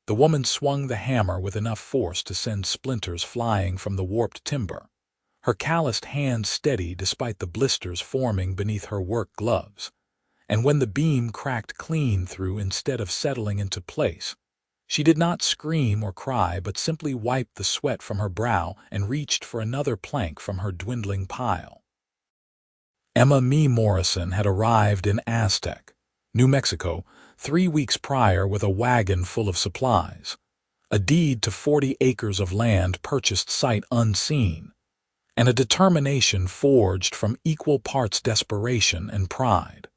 The woman swung the hammer with enough force to send splinters flying from the warped timber. Her calloused hands steady despite the blisters forming beneath her work gloves. And when the beam cracked clean through instead of settling into place, she did not scream or cry but simply wiped the sweat from her brow and reached for another plank from her dwindling pile. Mae Morrison had arrived in Aztec, New Mexico, 3 weeks prior with a wagon full of supplies, a deed to 40 acres of land purchased sight unseen, and a determination forged from equal parts desperation and pride.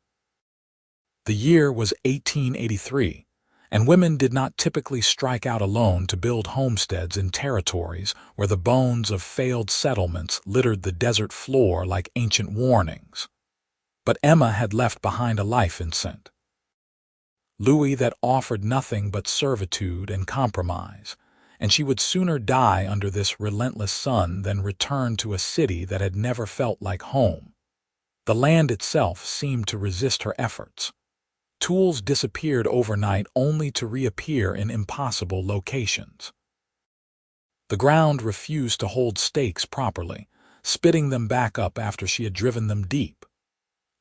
The year was 1883, and women did not typically strike out alone to build homesteads in territories where the bones of failed settlements littered the desert floor like ancient warnings. But Emma had left behind a life in St. Louis that offered nothing but servitude and compromise, and she would sooner die under this relentless sun than return to a city that had never felt like home. The land itself seemed to resist her efforts. Tools disappeared overnight only to reappear in impossible locations. The ground refused to hold stakes properly, spitting them back up after she had driven them deep.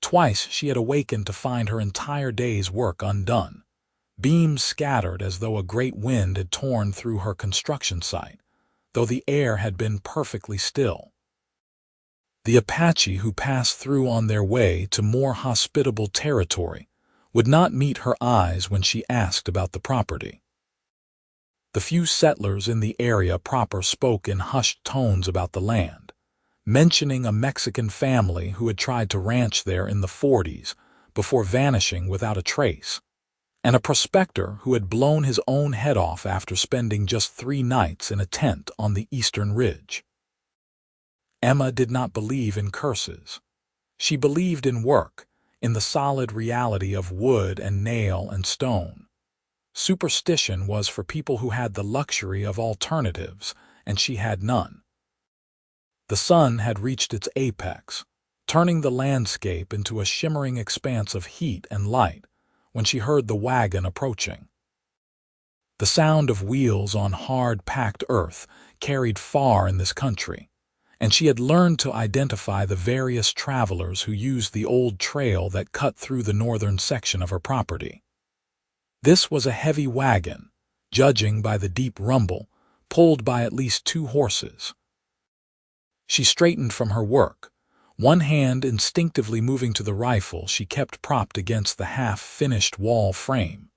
Twice she had awakened to find her entire day's work undone, beams scattered as though a great wind had torn through her construction site, though the air had been perfectly still. The Apache who passed through on their way to more hospitable territory would not meet her eyes when she asked about the property. The few settlers in the area proper spoke in hushed tones about the land, mentioning a Mexican family who had tried to ranch there in the 40s before vanishing without a trace, and a prospector who had blown his own head off after spending just 3 nights in a tent on the eastern ridge. Emma did not believe in curses. She believed in work, in the solid reality of wood and nail and stone. Superstition was for people who had the luxury of alternatives, and she had none. The sun had reached its apex, turning the landscape into a shimmering expanse of heat and light when she heard the wagon approaching. The sound of wheels on hard, packed earth carried far in this country, and she had learned to identify the various travelers who used the old trail that cut through the northern section of her property. This was a heavy wagon, judging by the deep rumble, pulled by at least 2 horses. She straightened from her work, one hand instinctively moving to the rifle she kept propped against the half-finished wall frame.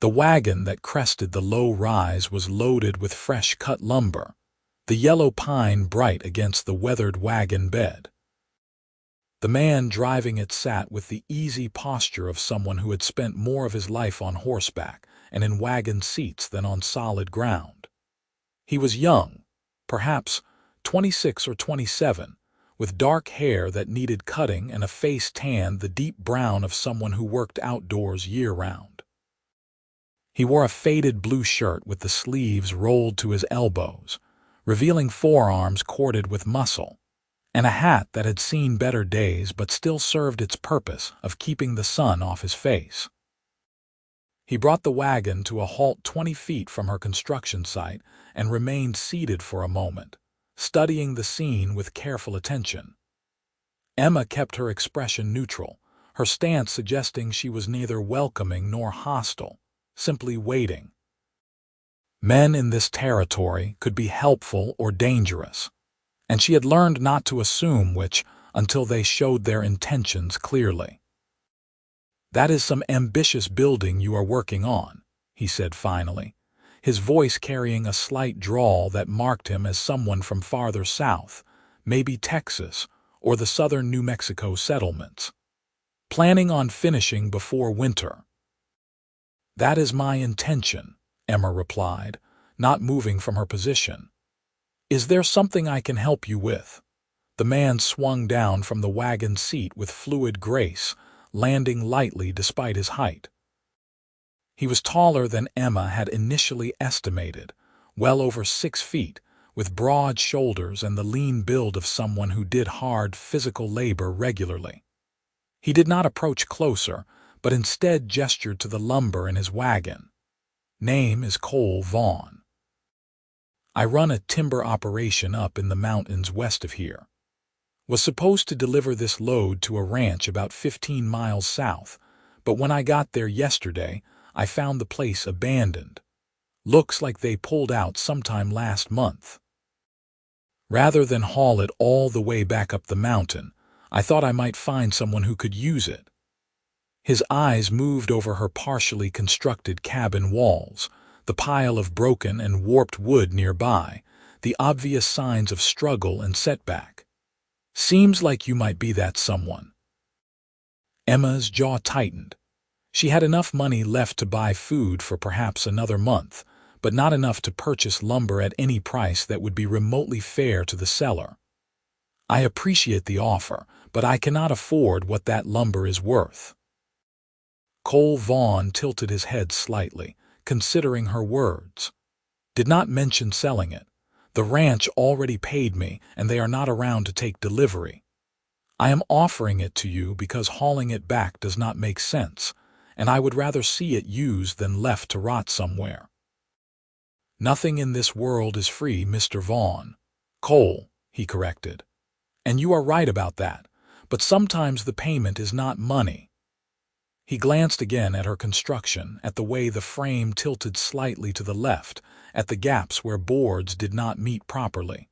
The wagon that crested the low rise was loaded with fresh-cut lumber, the yellow pine bright against the weathered wagon bed. The man driving it sat with the easy posture of someone who had spent more of his life on horseback and in wagon seats than on solid ground. He was young, perhaps 26 or 27, with dark hair that needed cutting and a face tanned the deep brown of someone who worked outdoors year-round. He wore a faded blue shirt with the sleeves rolled to his elbows, revealing forearms corded with muscle, and a hat that had seen better days but still served its purpose of keeping the sun off his face. He brought the wagon to a halt 20 feet from her construction site and remained seated for a moment, studying the scene with careful attention. Emma kept her expression neutral, her stance suggesting she was neither welcoming nor hostile, simply waiting. Men in this territory could be helpful or dangerous, and she had learned not to assume which until they showed their intentions clearly. "That is some ambitious building you are working on," he said finally, his voice carrying a slight drawl that marked him as someone from farther south, maybe Texas or the southern New Mexico settlements. "Planning on finishing before winter." "That is my intention," Emma replied, not moving from her position. "Is there something I can help you with?" The man swung down from the wagon seat with fluid grace, landing lightly despite his height. He was taller than Emma had initially estimated, well over 6 feet, with broad shoulders and the lean build of someone who did hard physical labor regularly. He did not approach closer, but instead gestured to the lumber in his wagon. Name is Cole Vaughn. I run a timber operation up in the mountains west of here. Was supposed to deliver this load to a ranch about 15 miles south, but when I got there yesterday, I found the place abandoned. Looks like they pulled out sometime last month. Rather than haul it all the way back up the mountain, I thought I might find someone who could use it. His eyes moved over her partially constructed cabin walls, the pile of broken and warped wood nearby, the obvious signs of struggle and setback. Seems like you might be that someone. Emma's jaw tightened. She had enough money left to buy food for perhaps another month, but not enough to purchase lumber at any price that would be remotely fair to the seller. I appreciate the offer, but I cannot afford what that lumber is worth. Cole Vaughn tilted his head slightly, considering her words. Did not mention selling it. The ranch already paid me, and they are not around to take delivery. I am offering it to you because hauling it back does not make sense, and I would rather see it used than left to rot somewhere. Nothing in this world is free, Mr. Vaughn. Cole, he corrected. And you are right about that, but sometimes the payment is not money. He glanced again at her construction, at the way the frame tilted slightly to the left, at the gaps where boards did not meet properly.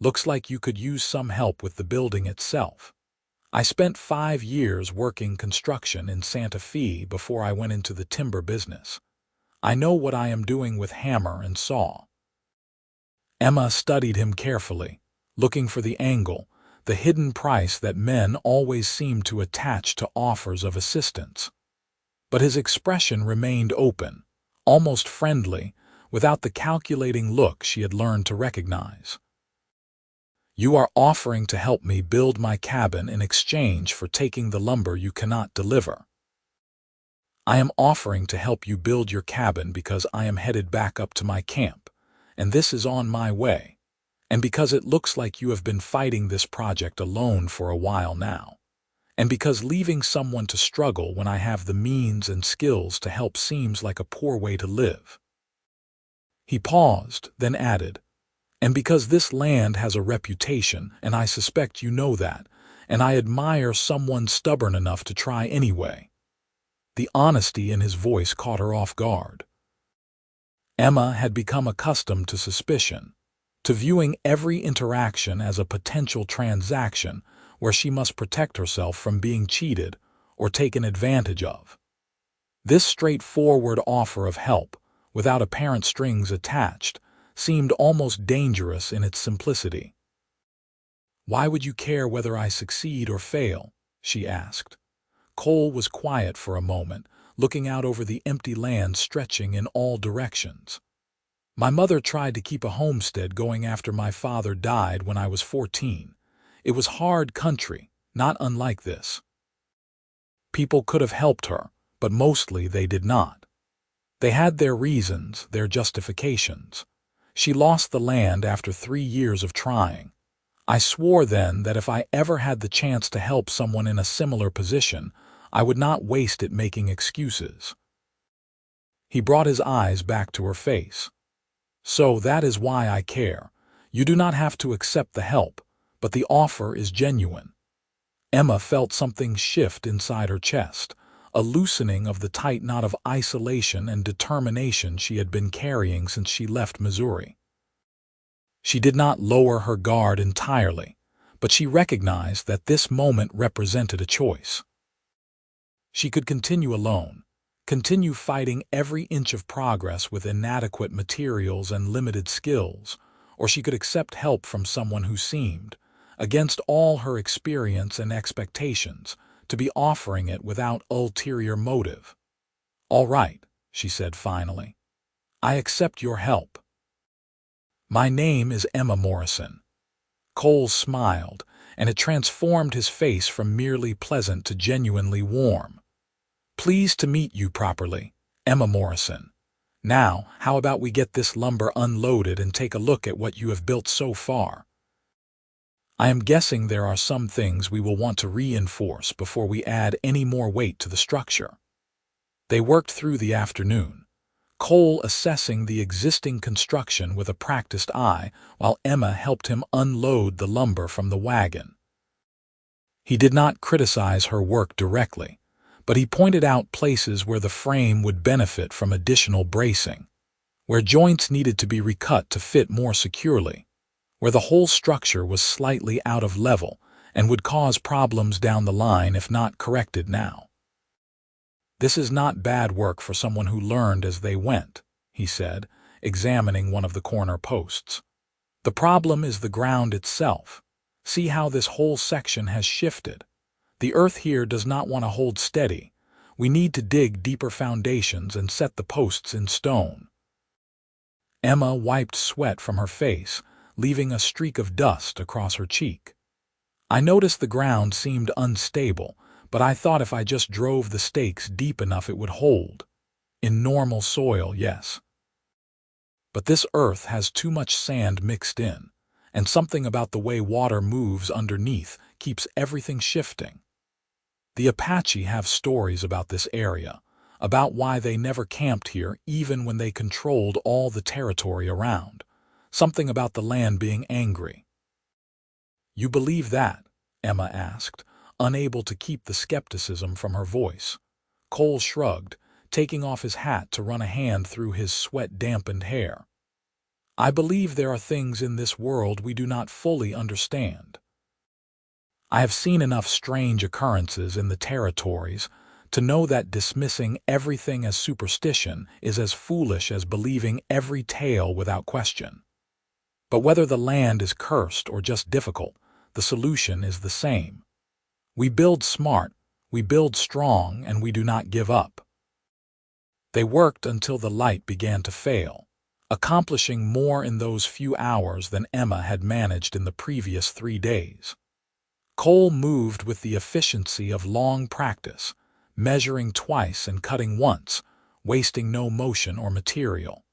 Looks like you could use some help with the building itself. I spent 5 years working construction in Santa Fe before I went into the timber business. I know what I am doing with hammer and saw. Emma studied him carefully, looking for the angle, the hidden price that men always seem to attach to offers of assistance. But his expression remained open, almost friendly, without the calculating look she had learned to recognize. You are offering to help me build my cabin in exchange for taking the lumber you cannot deliver. I am offering to help you build your cabin because I am headed back up to my camp, and this is on my way. And because it looks like you have been fighting this project alone for a while now, and because leaving someone to struggle when I have the means and skills to help seems like a poor way to live. He paused, then added, and because this land has a reputation, and I suspect you know that, and I admire someone stubborn enough to try anyway. The honesty in his voice caught her off guard. Emma had become accustomed to suspicion, to viewing every interaction as a potential transaction where she must protect herself from being cheated or taken advantage of. This straightforward offer of help, without apparent strings attached, seemed almost dangerous in its simplicity. "Why would you care whether I succeed or fail?" she asked. Cole was quiet for a moment, looking out over the empty land stretching in all directions. My mother tried to keep a homestead going after my father died when I was 14. It was hard country, not unlike this. People could have helped her, but mostly they did not. They had their reasons, their justifications. She lost the land after 3 years of trying. I swore then that if I ever had the chance to help someone in a similar position, I would not waste it making excuses. He brought his eyes back to her face. So that is why I care. You do not have to accept the help, but the offer is genuine. Emma felt something shift inside her chest, a loosening of the tight knot of isolation and determination she had been carrying since she left Missouri. She did not lower her guard entirely, but she recognized that this moment represented a choice. She could continue alone, continue fighting every inch of progress with inadequate materials and limited skills, or she could accept help from someone who seemed, against all her experience and expectations, to be offering it without ulterior motive. "All right," she said finally. "I accept your help." "My name is Mae Morrison." Cole smiled, and it transformed his face from merely pleasant to genuinely warm. "Pleased to meet you properly, Mae Morrison. Now, how about we get this lumber unloaded and take a look at what you have built so far? I am guessing there are some things we will want to reinforce before we add any more weight to the structure." They worked through the afternoon. Cole assessing the existing construction with a practiced eye while Emma helped him unload the lumber from the wagon. He did not criticize her work directly, but he pointed out places where the frame would benefit from additional bracing, where joints needed to be recut to fit more securely, where the whole structure was slightly out of level and would cause problems down the line if not corrected now. "This is not bad work for someone who learned as they went," he said, examining one of the corner posts. "The problem is the ground itself. See how this whole section has shifted. The earth here does not want to hold steady. We need to dig deeper foundations and set the posts in stone." Emma wiped sweat from her face, leaving a streak of dust across her cheek. "I noticed the ground seemed unstable, but I thought if I just drove the stakes deep enough it would hold. In normal soil, yes. But this earth has too much sand mixed in, and something about the way water moves underneath keeps everything shifting. The Apache have stories about this area, about why they never camped here even when they controlled all the territory around. Something about the land being angry." "You believe that?" Emma asked, unable to keep the skepticism from her voice. Cole shrugged, taking off his hat to run a hand through his sweat-dampened hair. "I believe there are things in this world we do not fully understand. I have seen enough strange occurrences in the territories to know that dismissing everything as superstition is as foolish as believing every tale without question. But whether the land is cursed or just difficult, the solution is the same. We build smart, we build strong, and we do not give up." They worked until the light began to fail, accomplishing more in those few hours than Emma had managed in the previous 3 days. Cole moved with the efficiency of long practice, measuring twice and cutting once, wasting no motion or material.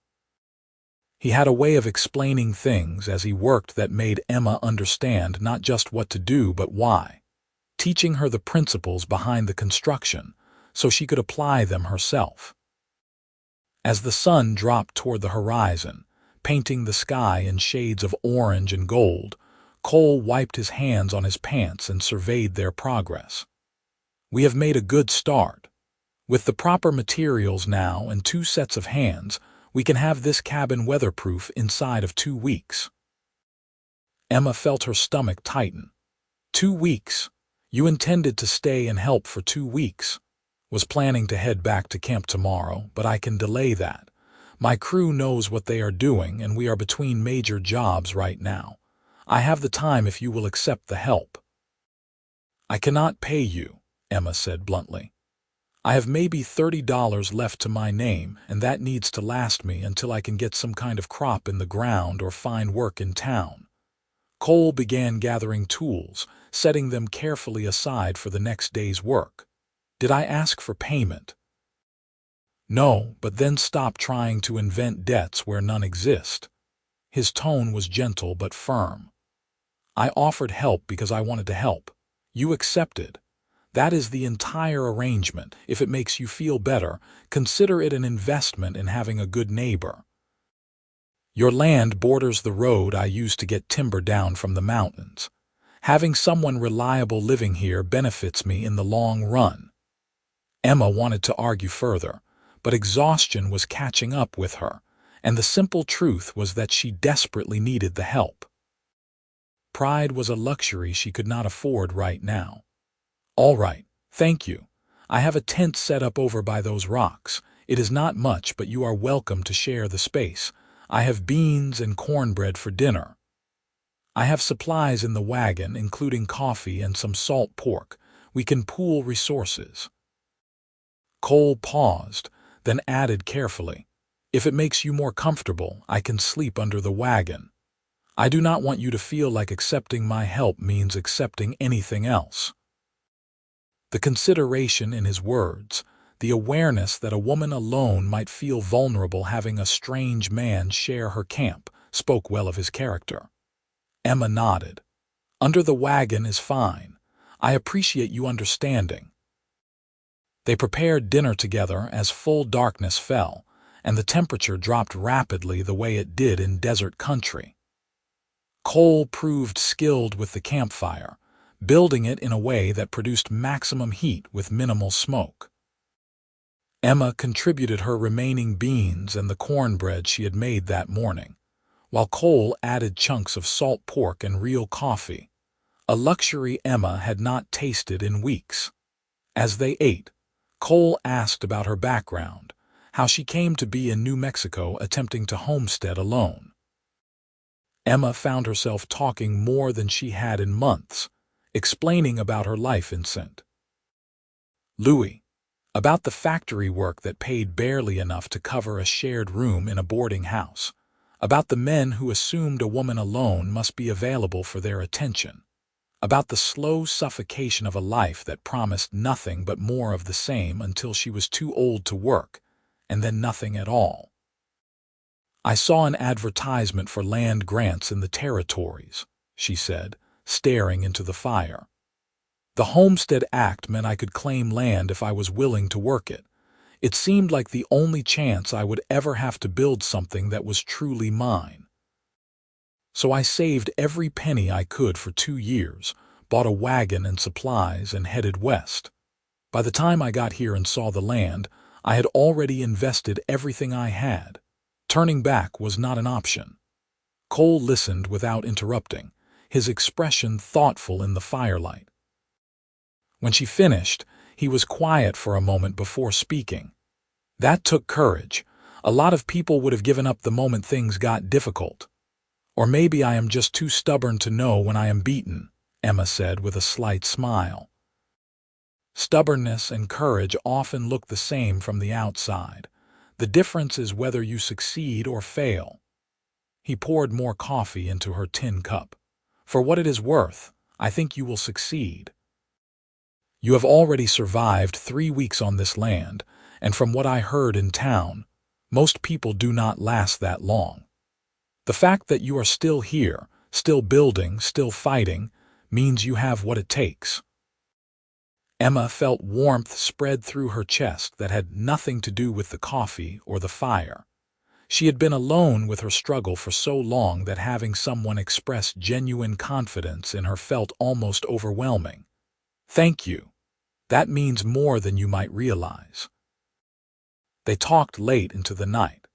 He had a way of explaining things as he worked that made Emma understand not just what to do but why, teaching her the principles behind the construction so she could apply them herself. As the sun dropped toward the horizon, painting the sky in shades of orange and gold, Cole wiped his hands on his pants and surveyed their progress. "We have made a good start. With the proper materials now and 2 sets of hands, we can have this cabin weatherproof inside of 2 weeks. Emma felt her stomach tighten. 2 weeks? You intended to stay and help for 2 weeks. Was planning to head back to camp tomorrow, but I can delay that. My crew knows what they are doing and we are between major jobs right now. I have the time if you will accept the help." "I cannot pay you," Emma said bluntly. "I have maybe $30 left to my name, and that needs to last me until I can get some kind of crop in the ground or find work in town." Cole began gathering tools, setting them carefully aside for the next day's work. "Did I ask for payment?" "No, but then stop trying to invent debts where none exist." His tone was gentle but firm. "I offered help because I wanted to help. You accepted. That is the entire arrangement. If it makes you feel better, consider it an investment in having a good neighbor. Your land borders the road I use to get timber down from the mountains. Having someone reliable living here benefits me in the long run." Emma wanted to argue further, but exhaustion was catching up with her, and the simple truth was that she desperately needed the help. Pride was a luxury she could not afford right now. "All right, thank you. I have a tent set up over by those rocks. It is not much, but you are welcome to share the space. I have beans and cornbread for dinner. I have supplies in the wagon, including coffee and some salt pork. We can pool resources." Cole paused, then added carefully, "If it makes you more comfortable, I can sleep under the wagon. I do not want you to feel like accepting my help means accepting anything else." The consideration in his words, the awareness that a woman alone might feel vulnerable having a strange man share her camp, spoke well of his character. Emma nodded. "Under the wagon is fine. I appreciate you understanding." They prepared dinner together as full darkness fell, and the temperature dropped rapidly the way it did in desert country. Cole proved skilled with the campfire, building it in a way that produced maximum heat with minimal smoke. Emma contributed her remaining beans and the cornbread she had made that morning, while Cole added chunks of salt pork and real coffee, a luxury Emma had not tasted in weeks. As they ate, Cole asked about her background, how she came to be in New Mexico attempting to homestead alone. Emma found herself talking more than she had in months, explaining about her life in St. Louis, about the factory work that paid barely enough to cover a shared room in a boarding house, about the men who assumed a woman alone must be available for their attention, about the slow suffocation of a life that promised nothing but more of the same until she was too old to work, and then nothing at all. "I saw an advertisement for land grants in the territories," she said, staring into the fire. "The Homestead Act meant I could claim land if I was willing to work it. It seemed like the only chance I would ever have to build something that was truly mine. So I saved every penny I could for 2 years, bought a wagon and supplies, and headed west. By the time I got here and saw the land, I had already invested everything I had. Turning back was not an option." Cole listened without interrupting, his expression thoughtful in the firelight. When she finished, he was quiet for a moment before speaking. "That took courage. A lot of people would have given up the moment things got difficult. Or maybe I am just too stubborn to know when I am beaten," Emma said with a slight smile. Stubbornness and courage often look the same from the outside. The difference is whether you succeed or fail. He poured more coffee into her tin cup. "For what it is worth, I think you will succeed. You have already survived 3 weeks on this land, and from what I heard in town, most people do not last that long. The fact that you are still here, still building, still fighting, means you have what it takes." Emma felt warmth spread through her chest that had nothing to do with the coffee or the fire. She had been alone with her struggle for so long that having someone express genuine confidence in her felt almost overwhelming. "Thank you. That means more than you might realize." They talked late into the night,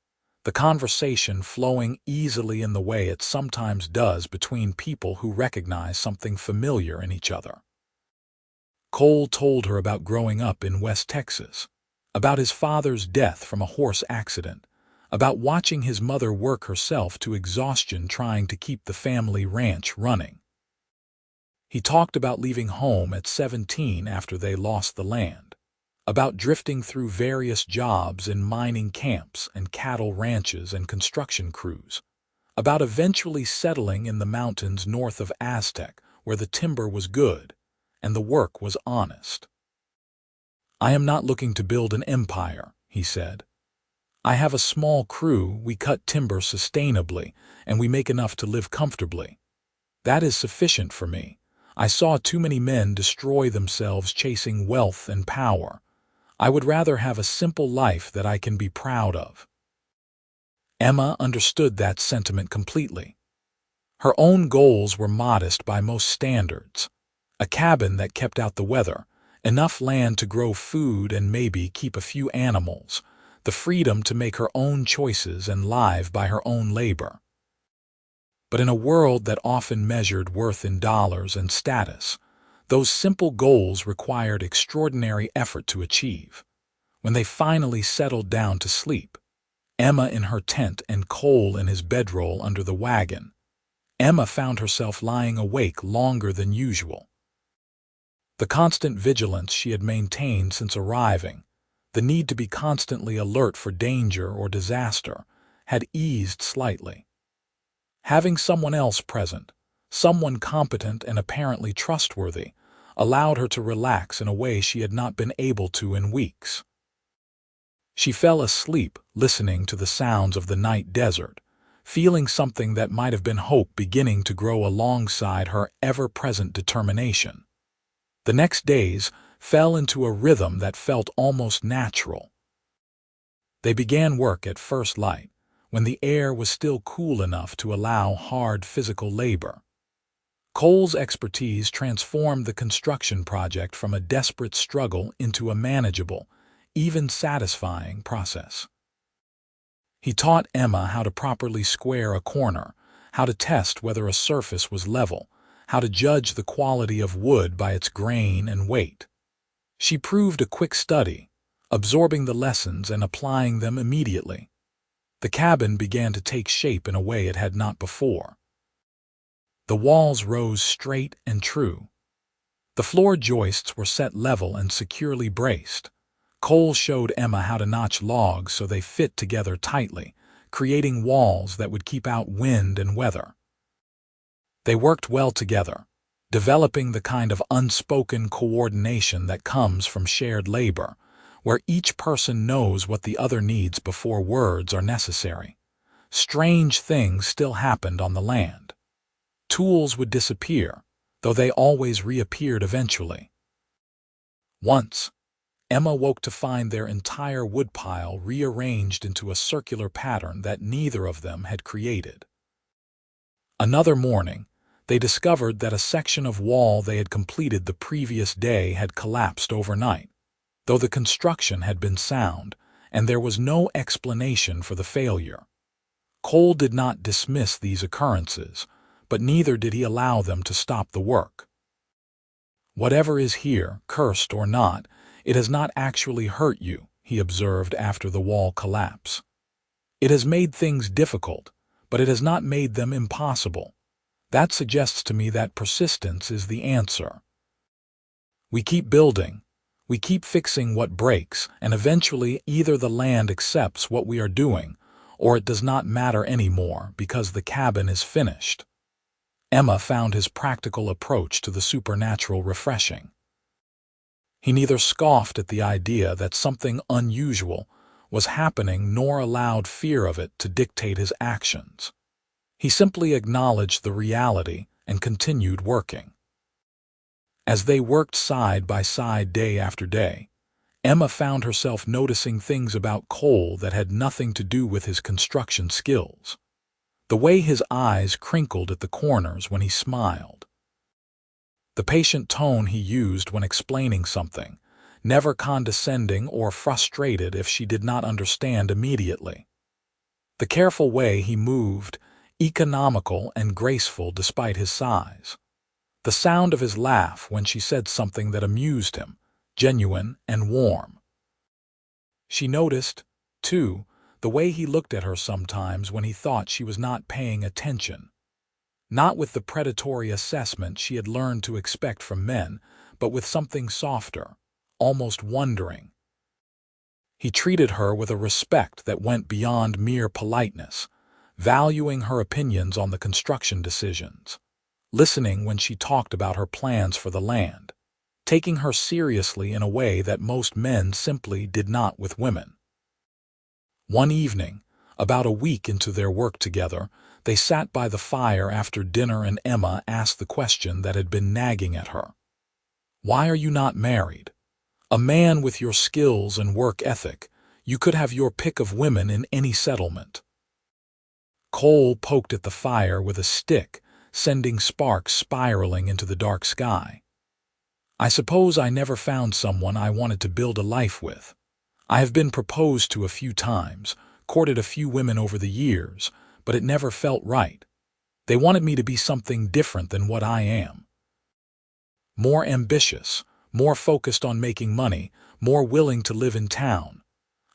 the conversation flowing easily in the way it sometimes does between people who recognize something familiar in each other. Cole told her about growing up in West Texas, about his father's death from a horse accident, about watching his mother work herself to exhaustion trying to keep the family ranch running. He talked about leaving home at 17 after they lost the land, about drifting through various jobs in mining camps and cattle ranches and construction crews, about eventually settling in the mountains north of Aztec where the timber was good and the work was honest. "I am not looking to build an empire," he said. "I have a small crew, we cut timber sustainably, and we make enough to live comfortably. That is sufficient for me. I saw too many men destroy themselves chasing wealth and power. I would rather have a simple life that I can be proud of." Emma understood that sentiment completely. Her own goals were modest by most standards. A cabin that kept out the weather, enough land to grow food and maybe keep a few animals, the freedom to make her own choices and live by her own labor. But in a world that often measured worth in dollars and status, those simple goals required extraordinary effort to achieve. When they finally settled down to sleep, Emma in her tent and Cole in his bedroll under the wagon, Emma found herself lying awake longer than usual. The constant vigilance she had maintained since arriving, the need to be constantly alert for danger or disaster, had eased slightly. Having someone else present, someone competent and apparently trustworthy, allowed her to relax in a way she had not been able to in weeks. She fell asleep listening to the sounds of the night desert, feeling something that might have been hope beginning to grow alongside her ever-present determination. The next days fell into a rhythm that felt almost natural. They began work at first light, when the air was still cool enough to allow hard physical labor. Cole's expertise transformed the construction project from a desperate struggle into a manageable, even satisfying process. He taught Emma how to properly square a corner, how to test whether a surface was level, how to judge the quality of wood by its grain and weight. She proved a quick study, absorbing the lessons and applying them immediately. The cabin began to take shape in a way it had not before. The walls rose straight and true. The floor joists were set level and securely braced. Cole showed Emma how to notch logs so they fit together tightly, creating walls that would keep out wind and weather. They worked well together, developing the kind of unspoken coordination that comes from shared labor, where each person knows what the other needs before words are necessary. Strange things still happened on the land. Tools would disappear, though they always reappeared eventually. Once, Emma woke to find their entire woodpile rearranged into a circular pattern that neither of them had created. Another morning, they discovered that a section of wall they had completed the previous day had collapsed overnight, though the construction had been sound, and there was no explanation for the failure. Cole did not dismiss these occurrences, but neither did he allow them to stop the work. "Whatever is here, cursed or not, it has not actually hurt you," he observed after the wall collapse. "It has made things difficult, but it has not made them impossible. That suggests to me that persistence is the answer. We keep building, we keep fixing what breaks, and eventually either the land accepts what we are doing, or it does not matter anymore because the cabin is finished." Emma found his practical approach to the supernatural refreshing. He neither scoffed at the idea that something unusual was happening nor allowed fear of it to dictate his actions. He simply acknowledged the reality and continued working. As they worked side by side day after day, Emma found herself noticing things about Cole that had nothing to do with his construction skills. The way his eyes crinkled at the corners when he smiled. The patient tone he used when explaining something, never condescending or frustrated if she did not understand immediately. The careful way he moved, economical and graceful despite his size. The sound of his laugh when she said something that amused him, genuine and warm. She noticed, too, the way he looked at her sometimes when he thought she was not paying attention. Not with the predatory assessment she had learned to expect from men, but with something softer, almost wondering. He treated her with a respect that went beyond mere politeness, valuing her opinions on the construction decisions, listening when she talked about her plans for the land, taking her seriously in a way that most men simply did not with women. One evening, about a week into their work together, they sat by the fire after dinner and Emma asked the question that had been nagging at her. "Why are you not married? A man with your skills and work ethic, you could have your pick of women in any settlement." Cole poked at the fire with a stick, sending sparks spiraling into the dark sky. "I suppose I never found someone I wanted to build a life with. I have been proposed to a few times, courted a few women over the years, but it never felt right. They wanted me to be something different than what I am. More ambitious, more focused on making money, more willing to live in town.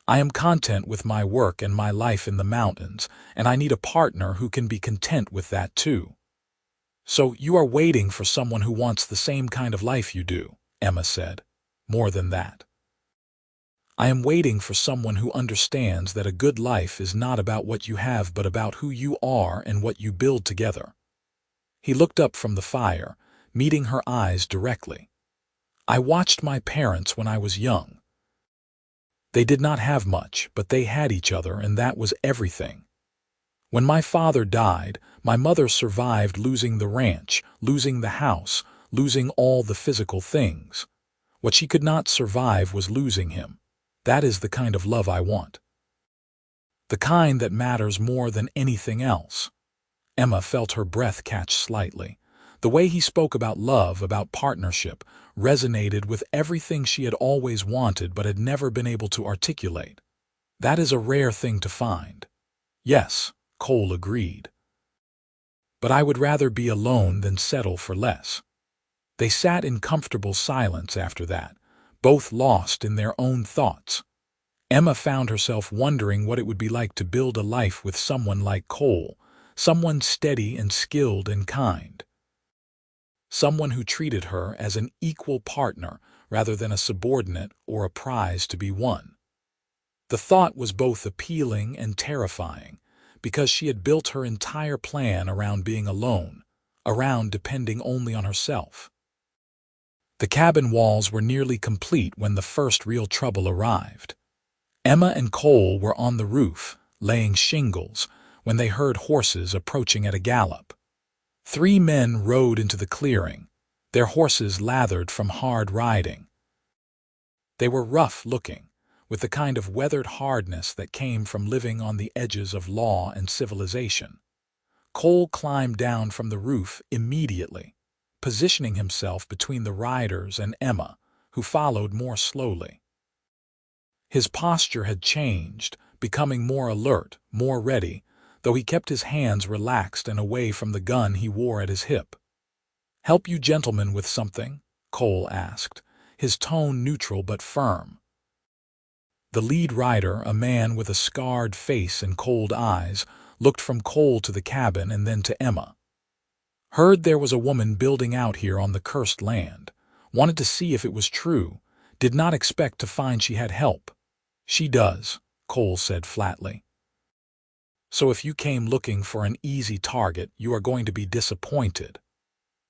I am content with my work and my life in the mountains, and I need a partner who can be content with that too." "So you are waiting for someone who wants the same kind of life you do," Emma said. "More than that. I am waiting for someone who understands that a good life is not about what you have but about who you are and what you build together." He looked up from the fire, meeting her eyes directly. "I watched my parents when I was young. They did not have much, but they had each other, and that was everything. When my father died, my mother survived losing the ranch, losing the house, losing all the physical things. What she could not survive was losing him. That is the kind of love I want." The kind that matters more than anything else. Emma felt her breath catch slightly. The way he spoke about love, about partnership, resonated with everything she had always wanted but had never been able to articulate. That is a rare thing to find. Yes, Cole agreed. But I would rather be alone than settle for less. They sat in comfortable silence after that, both lost in their own thoughts. Emma found herself wondering what it would be like to build a life with someone like Cole, someone steady and skilled and kind. Someone who treated her as an equal partner rather than a subordinate or a prize to be won. The thought was both appealing and terrifying, because she had built her entire plan around being alone, around depending only on herself. The cabin walls were nearly complete when the first real trouble arrived. Emma and Cole were on the roof, laying shingles, when they heard horses approaching at a gallop. 3 men rode into the clearing, their horses lathered from hard riding. They were rough-looking, with the kind of weathered hardness that came from living on the edges of law and civilization. Cole climbed down from the roof immediately, positioning himself between the riders and Emma, who followed more slowly. His posture had changed, becoming more alert, more ready, though he kept his hands relaxed and away from the gun he wore at his hip. "Help you gentlemen with something?" Cole asked, his tone neutral but firm. The lead rider, a man with a scarred face and cold eyes, looked from Cole to the cabin and then to Emma. "Heard there was a woman building out here on the cursed land. Wanted to see if it was true. Did not expect to find she had help." "She does," Cole said flatly. "So if you came looking for an easy target, you are going to be disappointed."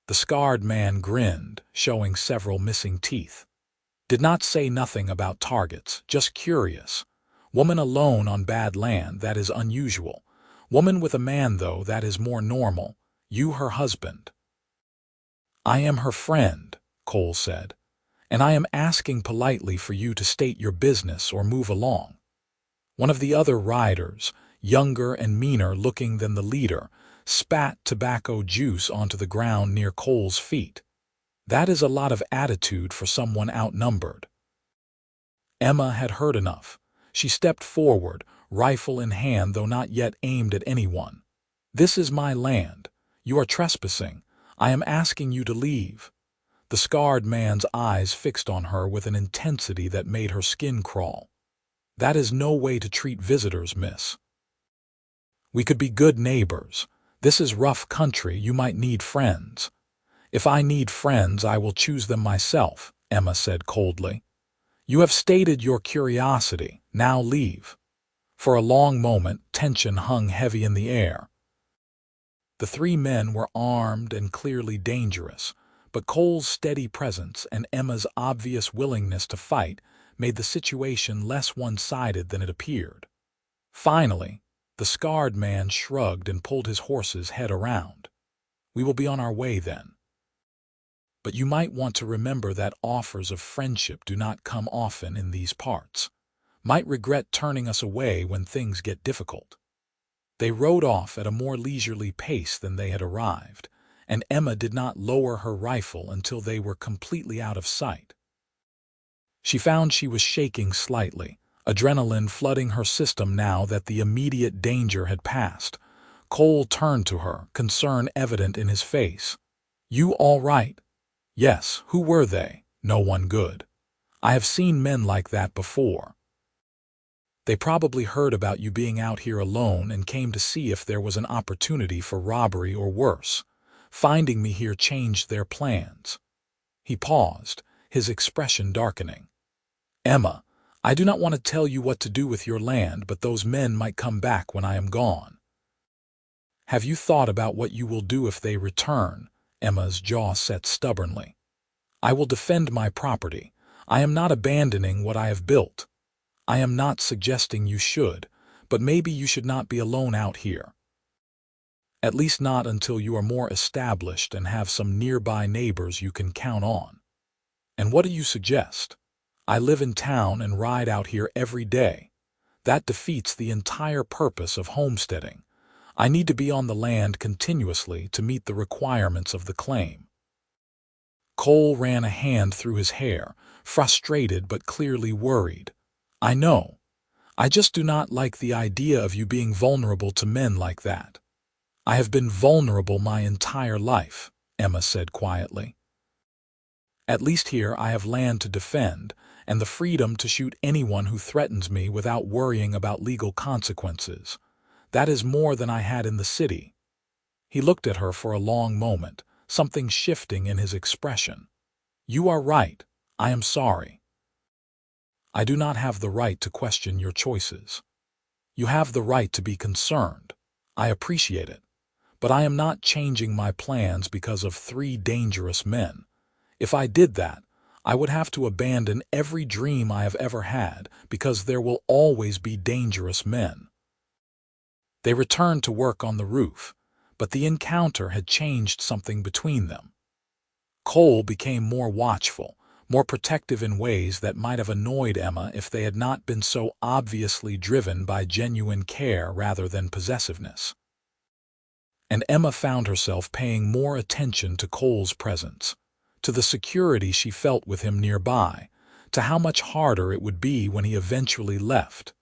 The scarred man grinned, showing several missing teeth. "Did not say nothing about targets, just curious. Woman alone on bad land, that is unusual. Woman with a man, though, that is more normal. You her husband." "I am her friend," Cole said, "and I am asking politely for you to state your business or move along." One of the other riders, younger and meaner looking than the leader, spat tobacco juice onto the ground near Cole's feet. That is a lot of attitude for someone outnumbered. Emma had heard enough. She stepped forward, rifle in hand though not yet aimed at anyone. "This is my land. You are trespassing. I am asking you to leave." The scarred man's eyes fixed on her with an intensity that made her skin crawl. "That is no way to treat visitors, miss. We could be good neighbors. This is rough country, you might need friends." "If I need friends, I will choose them myself," Emma said coldly. "You have stated your curiosity. Now leave." For a long moment, tension hung heavy in the air. The 3 men were armed and clearly dangerous, but Cole's steady presence and Emma's obvious willingness to fight made the situation less one-sided than it appeared. Finally, the scarred man shrugged and pulled his horse's head around. "We will be on our way then. But you might want to remember that offers of friendship do not come often in these parts. Might regret turning us away when things get difficult." They rode off at a more leisurely pace than they had arrived, and Emma did not lower her rifle until they were completely out of sight. She found she was shaking slightly, adrenaline flooding her system now that the immediate danger had passed. Cole turned to her, concern evident in his face. "You all right?" "Yes, who were they?" "No one good. I have seen men like that before. They probably heard about you being out here alone and came to see if there was an opportunity for robbery or worse. Finding me here changed their plans." He paused, his expression darkening. "Emma, I do not want to tell you what to do with your land, but those men might come back when I am gone." "Have you thought about what you will do if they return?" Emma's jaw set stubbornly. "I will defend my property. I am not abandoning what I have built. I am not suggesting you should, but maybe you should not be alone out here. At least not until you are more established and have some nearby neighbors you can count on." "And what do you suggest? I live in town and ride out here every day. That defeats the entire purpose of homesteading. I need to be on the land continuously to meet the requirements of the claim. Cole ran a hand through his hair, frustrated but clearly worried. I know. I just do not like the idea of you being vulnerable to men like that. I have been vulnerable my entire life, Emma said quietly. At least here I have land to defend, and the freedom to shoot anyone who threatens me without worrying about legal consequences. That is more than I had in the city. He looked at her for a long moment, something shifting in his expression. You are right. I am sorry. I do not have the right to question your choices. You have the right to be concerned. I appreciate it. But I am not changing my plans because of 3 dangerous men. If I did that, I would have to abandon every dream I have ever had because there will always be dangerous men. They returned to work on the roof, but the encounter had changed something between them. Cole became more watchful, more protective in ways that might have annoyed Emma if they had not been so obviously driven by genuine care rather than possessiveness. And Emma found herself paying more attention to Cole's presence, to the security she felt with him nearby, to how much harder it would be when he eventually left.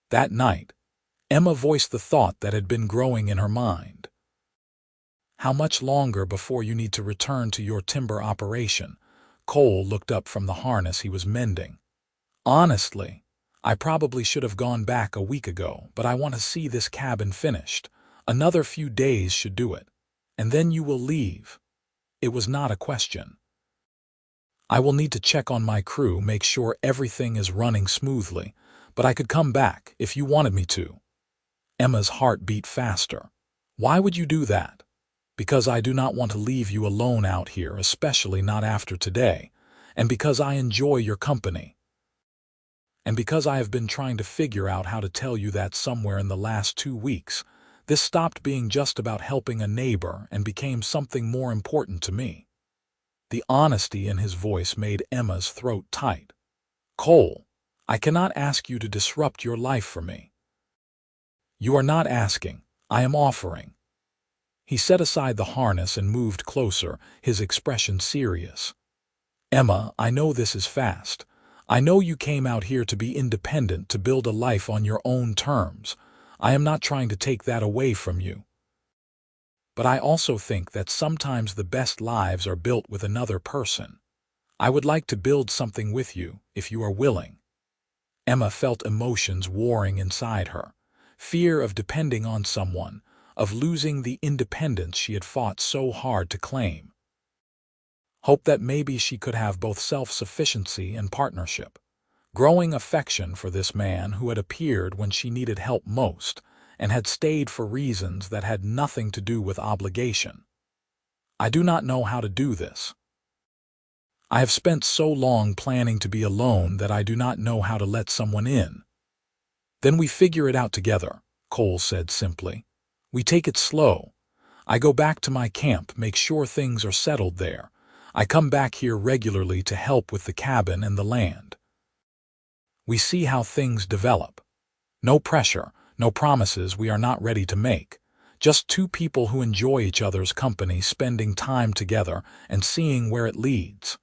That night, Emma voiced the thought that had been growing in her mind. How much longer before you need to return to your timber operation? Cole looked up from the harness he was mending. Honestly, I probably should have gone back a week ago, but I want to see this cabin finished. Another few days should do it. And then you will leave. It was not a question. I will need to check on my crew, make sure everything is running smoothly, but I could come back if you wanted me to. Emma's heart beat faster. Why would you do that? Because I do not want to leave you alone out here, especially not after today, and because I enjoy your company. And because I have been trying to figure out how to tell you that somewhere in the last 2 weeks, this stopped being just about helping a neighbor and became something more important to me. The honesty in his voice made Emma's throat tight. Cole, I cannot ask you to disrupt your life for me. You are not asking, I am offering. He set aside the harness and moved closer, his expression serious. Emma, I know this is fast. I know you came out here to be independent, to build a life on your own terms. I am not trying to take that away from you. But I also think that sometimes the best lives are built with another person. I would like to build something with you, if you are willing. Emma felt emotions warring inside her. Fear of depending on someone, of losing the independence she had fought so hard to claim. Hope that maybe she could have both self-sufficiency and partnership. Growing affection for this man who had appeared when she needed help most, and had stayed for reasons that had nothing to do with obligation. I do not know how to do this. I have spent so long planning to be alone that I do not know how to let someone in. Then we figure it out together, Cole said simply. We take it slow. I go back to my camp, make sure things are settled there. I come back here regularly to help with the cabin and the land. We see how things develop. No pressure, no promises we are not ready to make. Just 2 people who enjoy each other's company, spending time together and seeing where it leads.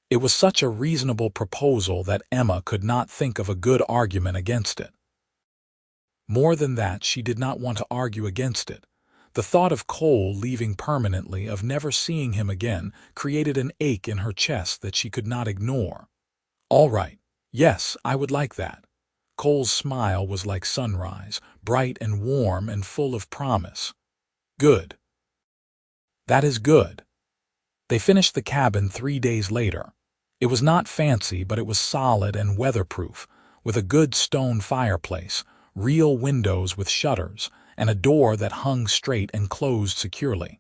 It was such a reasonable proposal that Emma could not think of a good argument against it. More than that, she did not want to argue against it. The thought of Cole leaving permanently, of never seeing him again, created an ache in her chest that she could not ignore. All right. Yes, I would like that. Cole's smile was like sunrise, bright and warm and full of promise. Good. That is good. They finished the cabin 3 days later. It was not fancy, but it was solid and weatherproof, with a good stone fireplace, real windows with shutters, and a door that hung straight and closed securely.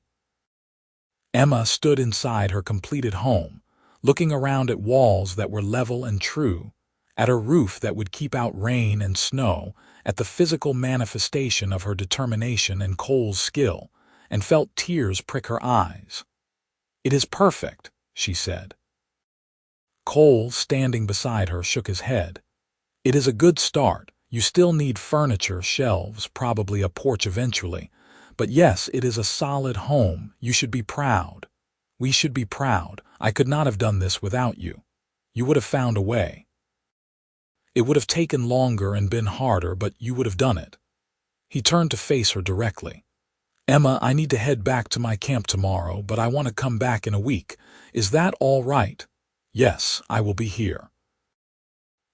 Emma stood inside her completed home, looking around at walls that were level and true, at a roof that would keep out rain and snow, at the physical manifestation of her determination and Cole's skill, and felt tears prick her eyes. It is perfect, she said. Cole, standing beside her, shook his head. It is a good start. You still need furniture, shelves, probably a porch eventually. But yes, it is a solid home. You should be proud. We should be proud. I could not have done this without you. You would have found a way. It would have taken longer and been harder, but you would have done it. He turned to face her directly. Emma, I need to head back to my camp tomorrow, but I want to come back in a week. Is that all right? Yes, I will be here.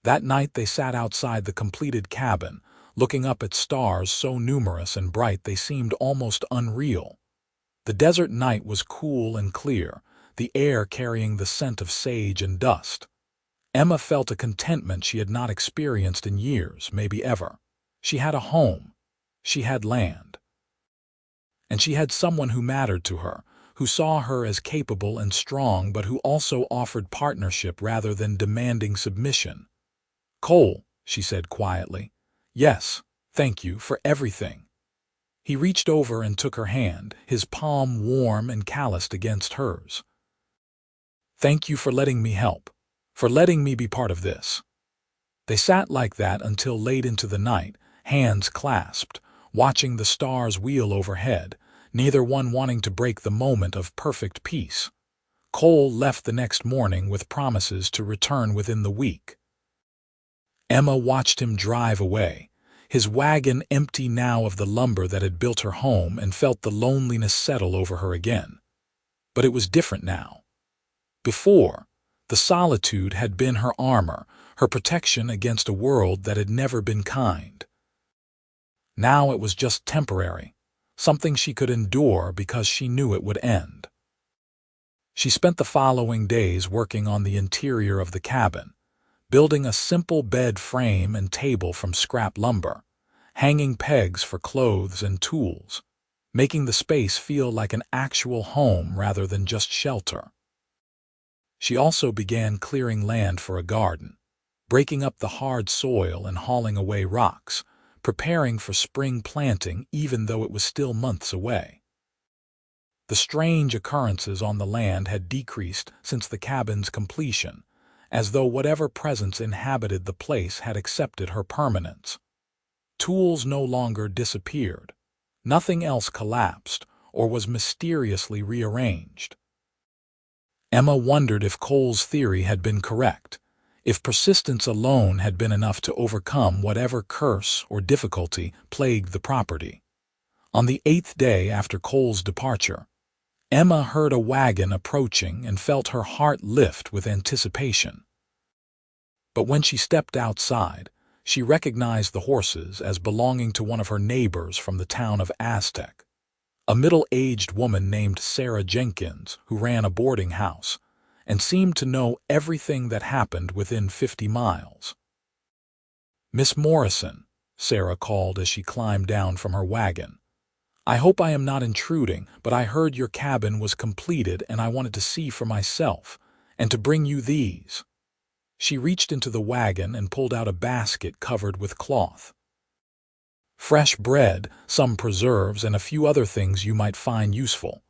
That night they sat outside the completed cabin, looking up at stars so numerous and bright they seemed almost unreal. The desert night was cool and clear, the air carrying the scent of sage and dust. Emma felt a contentment she had not experienced in years, maybe ever. She had a home. She had land. And she had someone who mattered to her, who saw her as capable and strong, but who also offered partnership rather than demanding submission. Cole, she said quietly. Yes, thank you for everything. He reached over and took her hand, his palm warm and calloused against hers. Thank you for letting me help, for letting me be part of this. They sat like that until late into the night, hands clasped, watching the stars wheel overhead, neither one wanting to break the moment of perfect peace. Cole left the next morning with promises to return within the week. Emma watched him drive away, his wagon empty now of the lumber that had built her home, and felt the loneliness settle over her again. But it was different now. Before, the solitude had been her armor, her protection against a world that had never been kind. Now it was just temporary, something she could endure because she knew it would end. She spent the following days working on the interior of the cabin, building a simple bed frame and table from scrap lumber, hanging pegs for clothes and tools, making the space feel like an actual home rather than just shelter. She also began clearing land for a garden, breaking up the hard soil and hauling away rocks, preparing for spring planting even though it was still months away. The strange occurrences on the land had decreased since the cabin's completion, as though whatever presence inhabited the place had accepted her permanence. Tools no longer disappeared. Nothing else collapsed or was mysteriously rearranged. Emma wondered if Cole's theory had been correct, if persistence alone had been enough to overcome whatever curse or difficulty plagued the property. On the 8th day after Cole's departure, Emma heard a wagon approaching and felt her heart lift with anticipation. But when she stepped outside, she recognized the horses as belonging to one of her neighbors from the town of Aztec, a middle-aged woman named Sarah Jenkins who ran a boarding house and seemed to know everything that happened within 50 miles. Miss Morrison, Sarah called as she climbed down from her wagon. I hope I am not intruding, but I heard your cabin was completed and I wanted to see for myself, and to bring you these. She reached into the wagon and pulled out a basket covered with cloth. Fresh bread, some preserves, and a few other things you might find useful.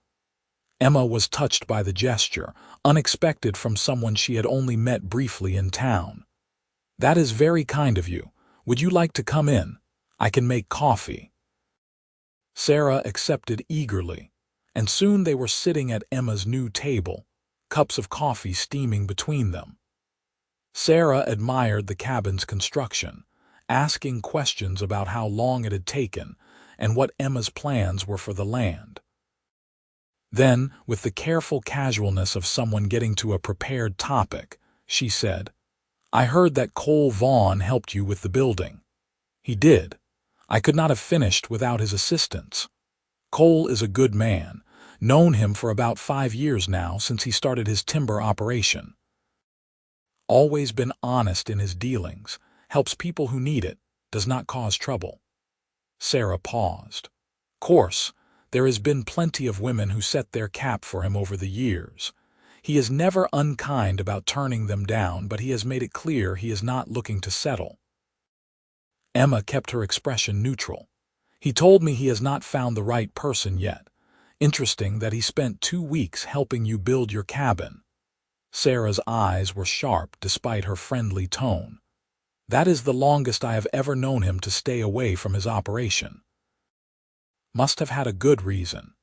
Emma was touched by the gesture, unexpected from someone she had only met briefly in town. That is very kind of you. Would you like to come in? I can make coffee. Sarah accepted eagerly, and soon they were sitting at Emma's new table, cups of coffee steaming between them. Sarah admired the cabin's construction, asking questions about how long it had taken and what Emma's plans were for the land. Then, with the careful casualness of someone getting to a prepared topic, she said, I heard that Cole Vaughn helped you with the building. He did. I could not have finished without his assistance. Cole is a good man, known him for about 5 years now since he started his timber operation. Always been honest in his dealings, helps people who need it, does not cause trouble. Sarah paused. Course, there has been plenty of women who set their cap for him over the years. He is never unkind about turning them down, but he has made it clear he is not looking to settle. Emma kept her expression neutral. He told me he has not found the right person yet. Interesting that he spent 2 weeks helping you build your cabin. Sarah's eyes were sharp despite her friendly tone. That is the longest I have ever known him to stay away from his operation. Must have had a good reason.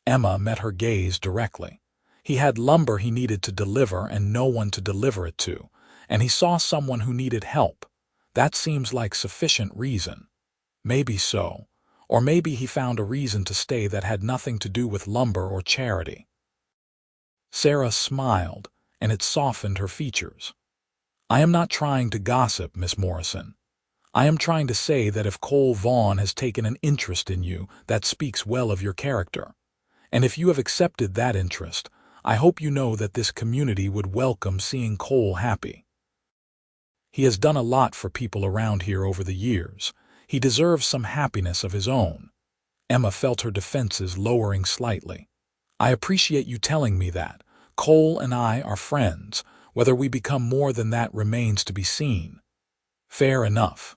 Emma met her gaze directly. He had lumber he needed to deliver and no one to deliver it to, and he saw someone who needed help. That seems like sufficient reason. Maybe so, or maybe he found a reason to stay that had nothing to do with lumber or charity. Sarah smiled, and it softened her features. I am not trying to gossip, Miss Morrison. I am trying to say that if Cole Vaughn has taken an interest in you, that speaks well of your character. And if you have accepted that interest, I hope you know that this community would welcome seeing Cole happy. He has done a lot for people around here over the years. He deserves some happiness of his own. Emma felt her defenses lowering slightly. I appreciate you telling me that. Cole and I are friends. Whether we become more than that remains to be seen. Fair enough.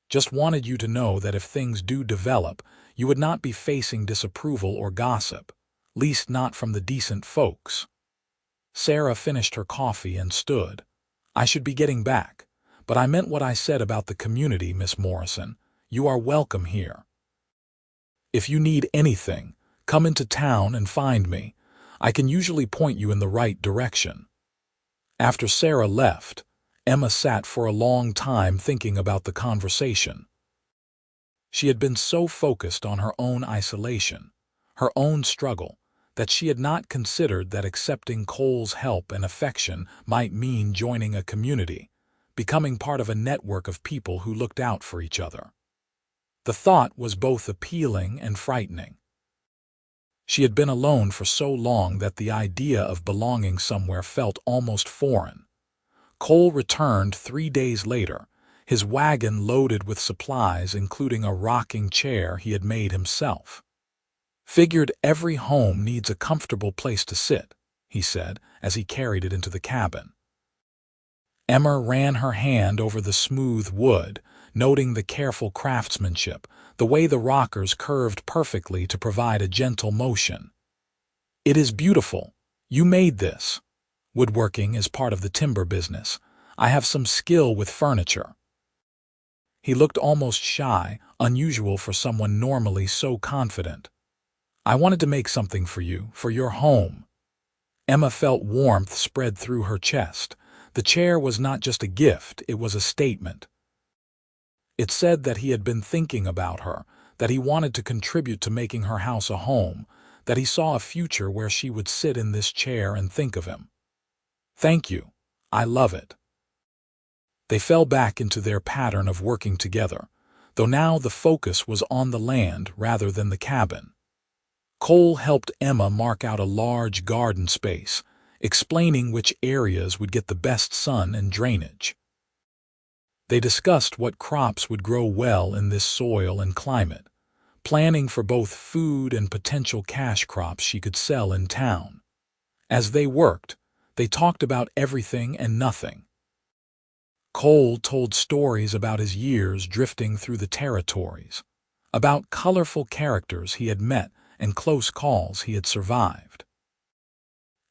Just wanted you to know that if things do develop, you would not be facing disapproval or gossip, least not from the decent folks. Sarah finished her coffee and stood. I should be getting back, but I meant what I said about the community, Miss Morrison. You are welcome here. If you need anything, come into town and find me. I can usually point you in the right direction. After Sarah left, Emma sat for a long time thinking about the conversation. She had been so focused on her own isolation, her own struggle, that she had not considered that accepting Cole's help and affection might mean joining a community, becoming part of a network of people who looked out for each other. The thought was both appealing and frightening. She had been alone for so long that the idea of belonging somewhere felt almost foreign. Cole returned 3 days later, his wagon loaded with supplies including a rocking chair he had made himself. Figured every home needs a comfortable place to sit, he said as he carried it into the cabin. Emma ran her hand over the smooth wood, noting the careful craftsmanship, the way the rockers curved perfectly to provide a gentle motion. It is beautiful. You made this. Woodworking is part of the timber business. I have some skill with furniture. He looked almost shy, unusual for someone normally so confident. I wanted to make something for you, for your home. Emma felt warmth spread through her chest. The chair was not just a gift, it was a statement. It said that he had been thinking about her, that he wanted to contribute to making her house a home, that he saw a future where she would sit in this chair and think of him. Thank you. I love it. They fell back into their pattern of working together, though now the focus was on the land rather than the cabin. Cole helped Emma mark out a large garden space, explaining which areas would get the best sun and drainage. They discussed what crops would grow well in this soil and climate, planning for both food and potential cash crops she could sell in town. As they worked, they talked about everything and nothing. Cole told stories about his years drifting through the territories, about colorful characters he had met and close calls he had survived.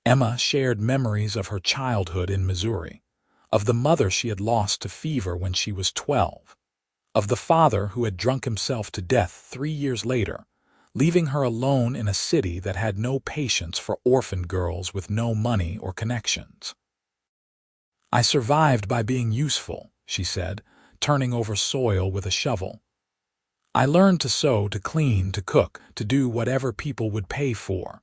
Emma shared memories of her childhood in Missouri, of the mother she had lost to fever when she was 12, of the father who had drunk himself to death 3 years later, leaving her alone in a city that had no patience for orphan girls with no money or connections. I survived by being useful, she said, turning over soil with a shovel. I learned to sew, to clean, to cook, to do whatever people would pay for.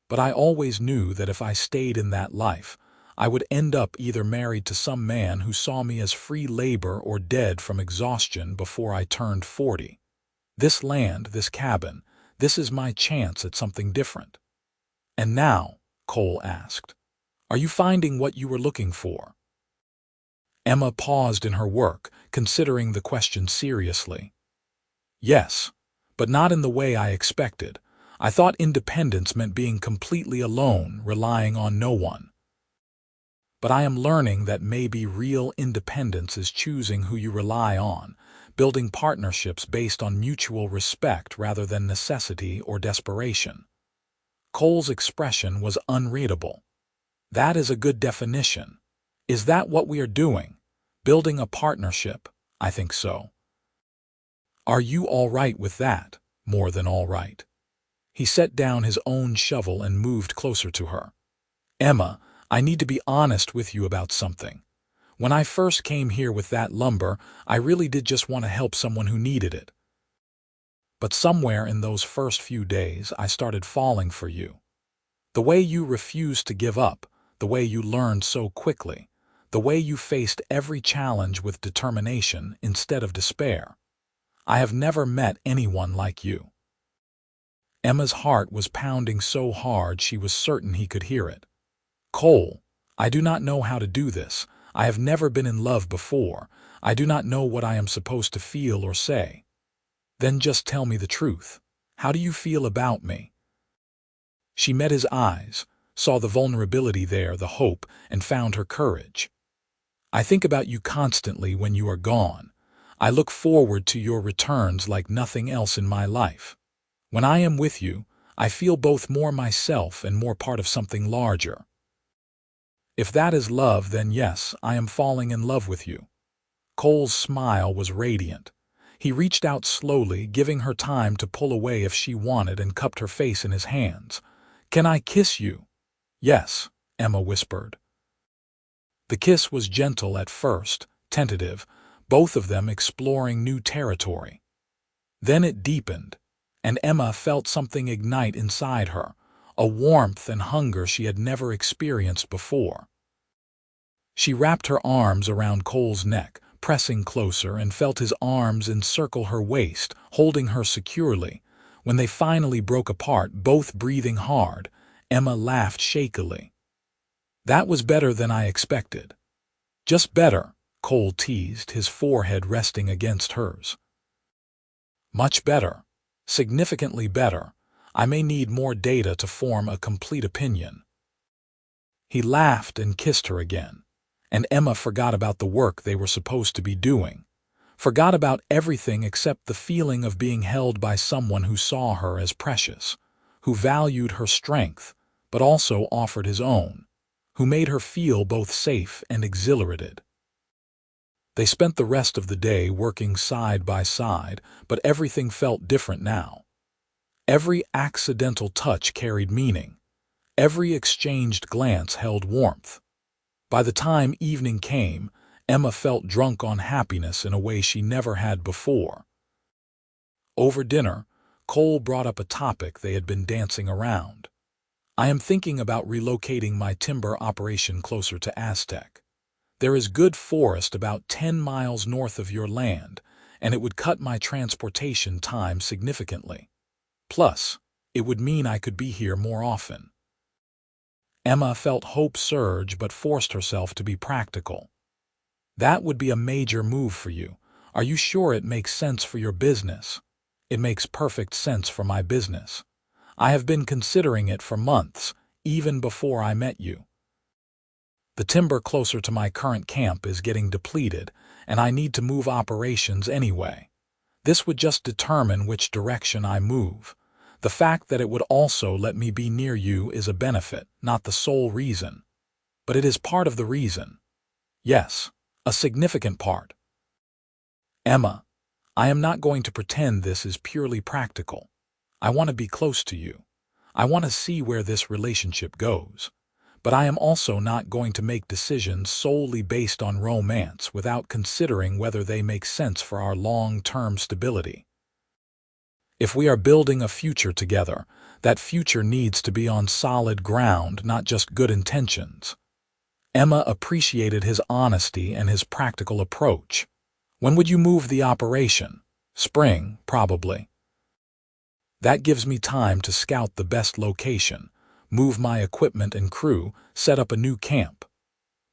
But I always knew that if I stayed in that life, I would end up either married to some man who saw me as free labor or dead from exhaustion before I turned 40. This land, this cabin, this is my chance at something different. And now, Cole asked, are you finding what you were looking for? Emma paused in her work, considering the question seriously. Yes, but not in the way I expected. I thought independence meant being completely alone, relying on no one. But I am learning that maybe real independence is choosing who you rely on, building partnerships based on mutual respect rather than necessity or desperation. Cole's expression was unreadable. That is a good definition. Is that what we are doing? Building a partnership, I think so. Are you all right with that? More than all right. He set down his own shovel and moved closer to her. Emma, I need to be honest with you about something. When I first came here with that lumber, I really did just want to help someone who needed it. But somewhere in those first few days, I started falling for you. The way you refused to give up, the way you learned so quickly, the way you faced every challenge with determination instead of despair. I have never met anyone like you. Emma's heart was pounding so hard she was certain he could hear it. Cole, I do not know how to do this. I have never been in love before. I do not know what I am supposed to feel or say. Then just tell me the truth. How do you feel about me? She met his eyes, saw the vulnerability there, the hope, and found her courage. I think about you constantly when you are gone. I look forward to your returns like nothing else in my life. When I am with you, I feel both more myself and more part of something larger. If that is love, then yes, I am falling in love with you. Cole's smile was radiant. He reached out slowly, giving her time to pull away if she wanted, and cupped her face in his hands. Can I kiss you? Yes, Emma whispered. The kiss was gentle at first, tentative, both of them exploring new territory. Then it deepened, and Emma felt something ignite inside her, a warmth and hunger she had never experienced before. She wrapped her arms around Cole's neck, pressing closer, and felt his arms encircle her waist, holding her securely. When they finally broke apart, both breathing hard, Emma laughed shakily. That was better than I expected. Just better, Cole teased, his forehead resting against hers. Much better. Significantly better. I may need more data to form a complete opinion. He laughed and kissed her again, and Emma forgot about the work they were supposed to be doing, forgot about everything except the feeling of being held by someone who saw her as precious, who valued her strength, but also offered his own, who made her feel both safe and exhilarated. They spent the rest of the day working side by side, but everything felt different now. Every accidental touch carried meaning. Every exchanged glance held warmth. By the time evening came, Emma felt drunk on happiness in a way she never had before. Over dinner, Cole brought up a topic they had been dancing around. I am thinking about relocating my timber operation closer to Aztec. There is good forest about 10 miles north of your land, and it would cut my transportation time significantly. Plus, it would mean I could be here more often. Emma felt hope surge but forced herself to be practical. That would be a major move for you. Are you sure it makes sense for your business? It makes perfect sense for my business. I have been considering it for months, even before I met you. The timber closer to my current camp is getting depleted, and I need to move operations anyway. This would just determine which direction I move. The fact that it would also let me be near you is a benefit, not the sole reason. But it is part of the reason. Yes, a significant part. Emma, I am not going to pretend this is purely practical. I want to be close to you. I want to see where this relationship goes. But I am also not going to make decisions solely based on romance without considering whether they make sense for our long-term stability. If we are building a future together, that future needs to be on solid ground, not just good intentions. Emma appreciated his honesty and his practical approach. When would you move the operation? Spring, probably. That gives me time to scout the best location, move my equipment and crew, set up a new camp.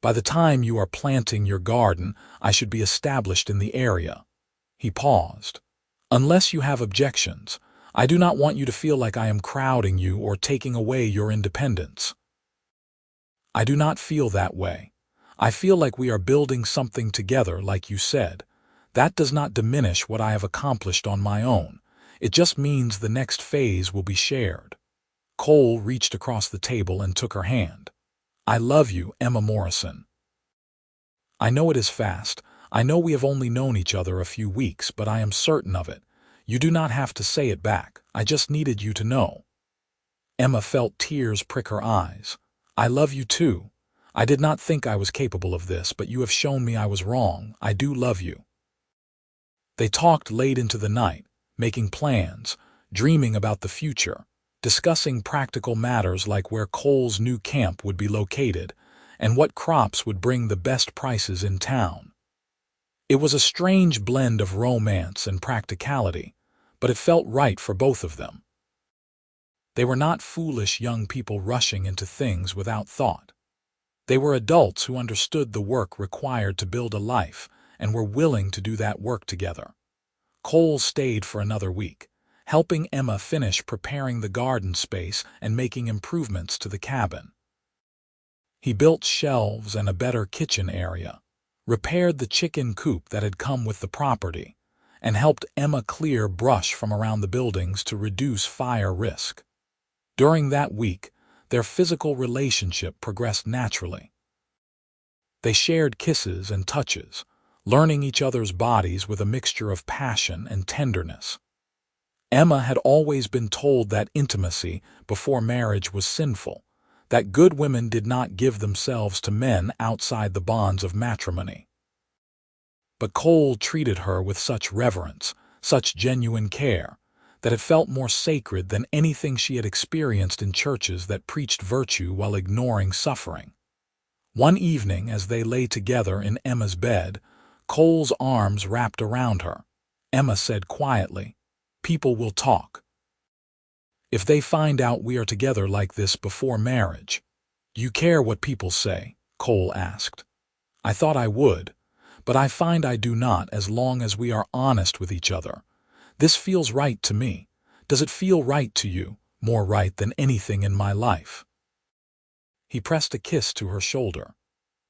By the time you are planting your garden, I should be established in the area. He paused. Unless you have objections, I do not want you to feel like I am crowding you or taking away your independence. I do not feel that way. I feel like we are building something together, like you said. That does not diminish what I have accomplished on my own. It just means the next phase will be shared. Cole reached across the table and took her hand. I love you, Emma Morrison. I know it is fast. I know we have only known each other a few weeks, but I am certain of it. You do not have to say it back. I just needed you to know." Emma felt tears prick her eyes. "I love you too. I did not think I was capable of this, but you have shown me I was wrong. I do love you." They talked late into the night, making plans, dreaming about the future, discussing practical matters like where Cole's new camp would be located and what crops would bring the best prices in town. It was a strange blend of romance and practicality, but it felt right for both of them. They were not foolish young people rushing into things without thought. They were adults who understood the work required to build a life and were willing to do that work together. Cole stayed for another week, helping Emma finish preparing the garden space and making improvements to the cabin. He built shelves and a better kitchen area, repaired the chicken coop that had come with the property, and helped Emma clear brush from around the buildings to reduce fire risk. During that week, their physical relationship progressed naturally. They shared kisses and touches, learning each other's bodies with a mixture of passion and tenderness. Emma had always been told that intimacy before marriage was sinful, that good women did not give themselves to men outside the bonds of matrimony. But Cole treated her with such reverence, such genuine care, that it felt more sacred than anything she had experienced in churches that preached virtue while ignoring suffering. One evening, as they lay together in Emma's bed, Cole's arms wrapped around her. Emma said quietly, "People will talk. If they find out we are together like this before marriage." "Do you care what people say?" Cole asked. "I thought I would, but I find I do not as long as we are honest with each other. This feels right to me. Does it feel right to you, more right than anything in my life?" He pressed a kiss to her shoulder.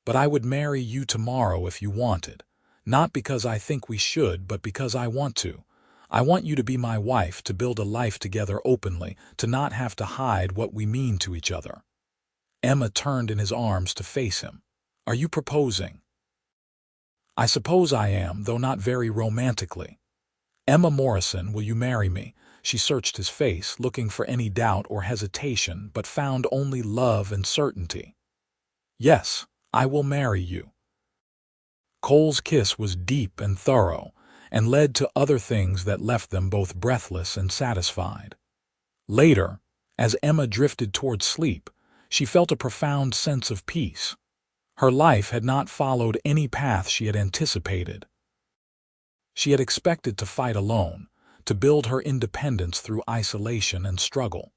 "But I would marry you tomorrow if you wanted. Not because I think we should, but because I want to. I want you to be my wife, to build a life together openly, to not have to hide what we mean to each other." Emma turned in his arms to face him. "Are you proposing?" "I suppose I am, though not very romantically." "Emma Morrison, will you marry me?" She searched his face, looking for any doubt or hesitation, but found only love and certainty. "Yes, I will marry you." Cole's kiss was deep and thorough, and led to other things that left them both breathless and satisfied. Later, as Emma drifted toward sleep, she felt a profound sense of peace. Her life had not followed any path she had anticipated. She had expected to fight alone, to build her independence through isolation and struggle.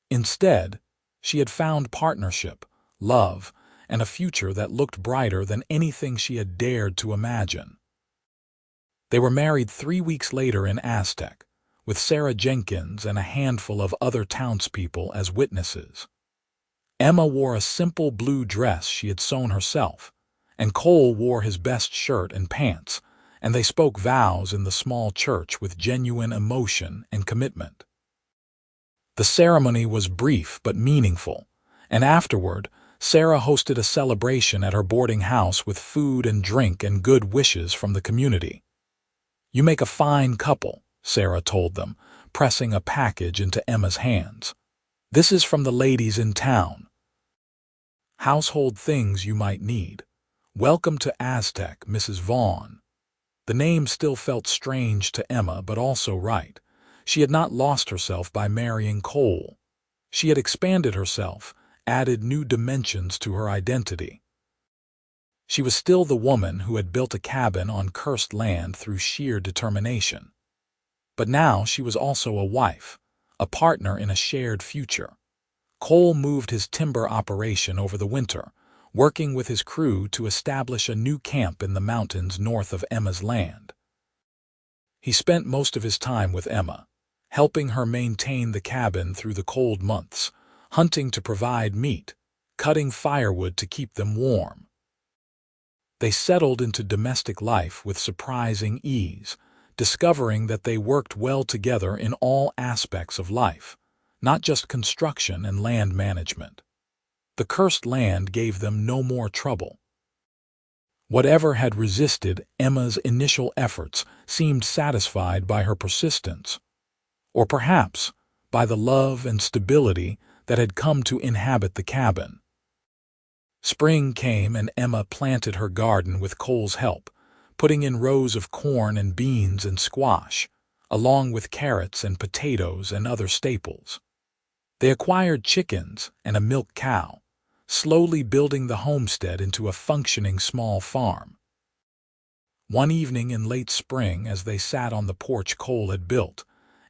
Instead, she had found partnership, love, and a future that looked brighter than anything she had dared to imagine. They were married 3 weeks later in Aztec, with Sarah Jenkins and a handful of other townspeople as witnesses. Emma wore a simple blue dress she had sewn herself, and Cole wore his best shirt and pants, and they spoke vows in the small church with genuine emotion and commitment. The ceremony was brief but meaningful, and afterward, Sarah hosted a celebration at her boarding house with food and drink and good wishes from the community. "You make a fine couple," Sarah told them, pressing a package into Emma's hands. "This is from the ladies in town. Household things you might need. Welcome to Aztec, Mrs. Vaughn." The name still felt strange to Emma, but also right. She had not lost herself by marrying Cole. She had expanded herself, added new dimensions to her identity. She was still the woman who had built a cabin on cursed land through sheer determination. But now she was also a wife, a partner in a shared future. Cole moved his timber operation over the winter, working with his crew to establish a new camp in the mountains north of Emma's land. He spent most of his time with Emma, helping her maintain the cabin through the cold months, hunting to provide meat, cutting firewood to keep them warm. They settled into domestic life with surprising ease, discovering that they worked well together in all aspects of life, not just construction and land management. The cursed land gave them no more trouble. Whatever had resisted Emma's initial efforts seemed satisfied by her persistence, or perhaps by the love and stability that had come to inhabit the cabin. Spring came and Emma planted her garden with Cole's help, putting in rows of corn and beans and squash, along with carrots and potatoes and other staples. They acquired chickens and a milk cow, slowly building the homestead into a functioning small farm. One evening in late spring, as they sat on the porch Cole had built,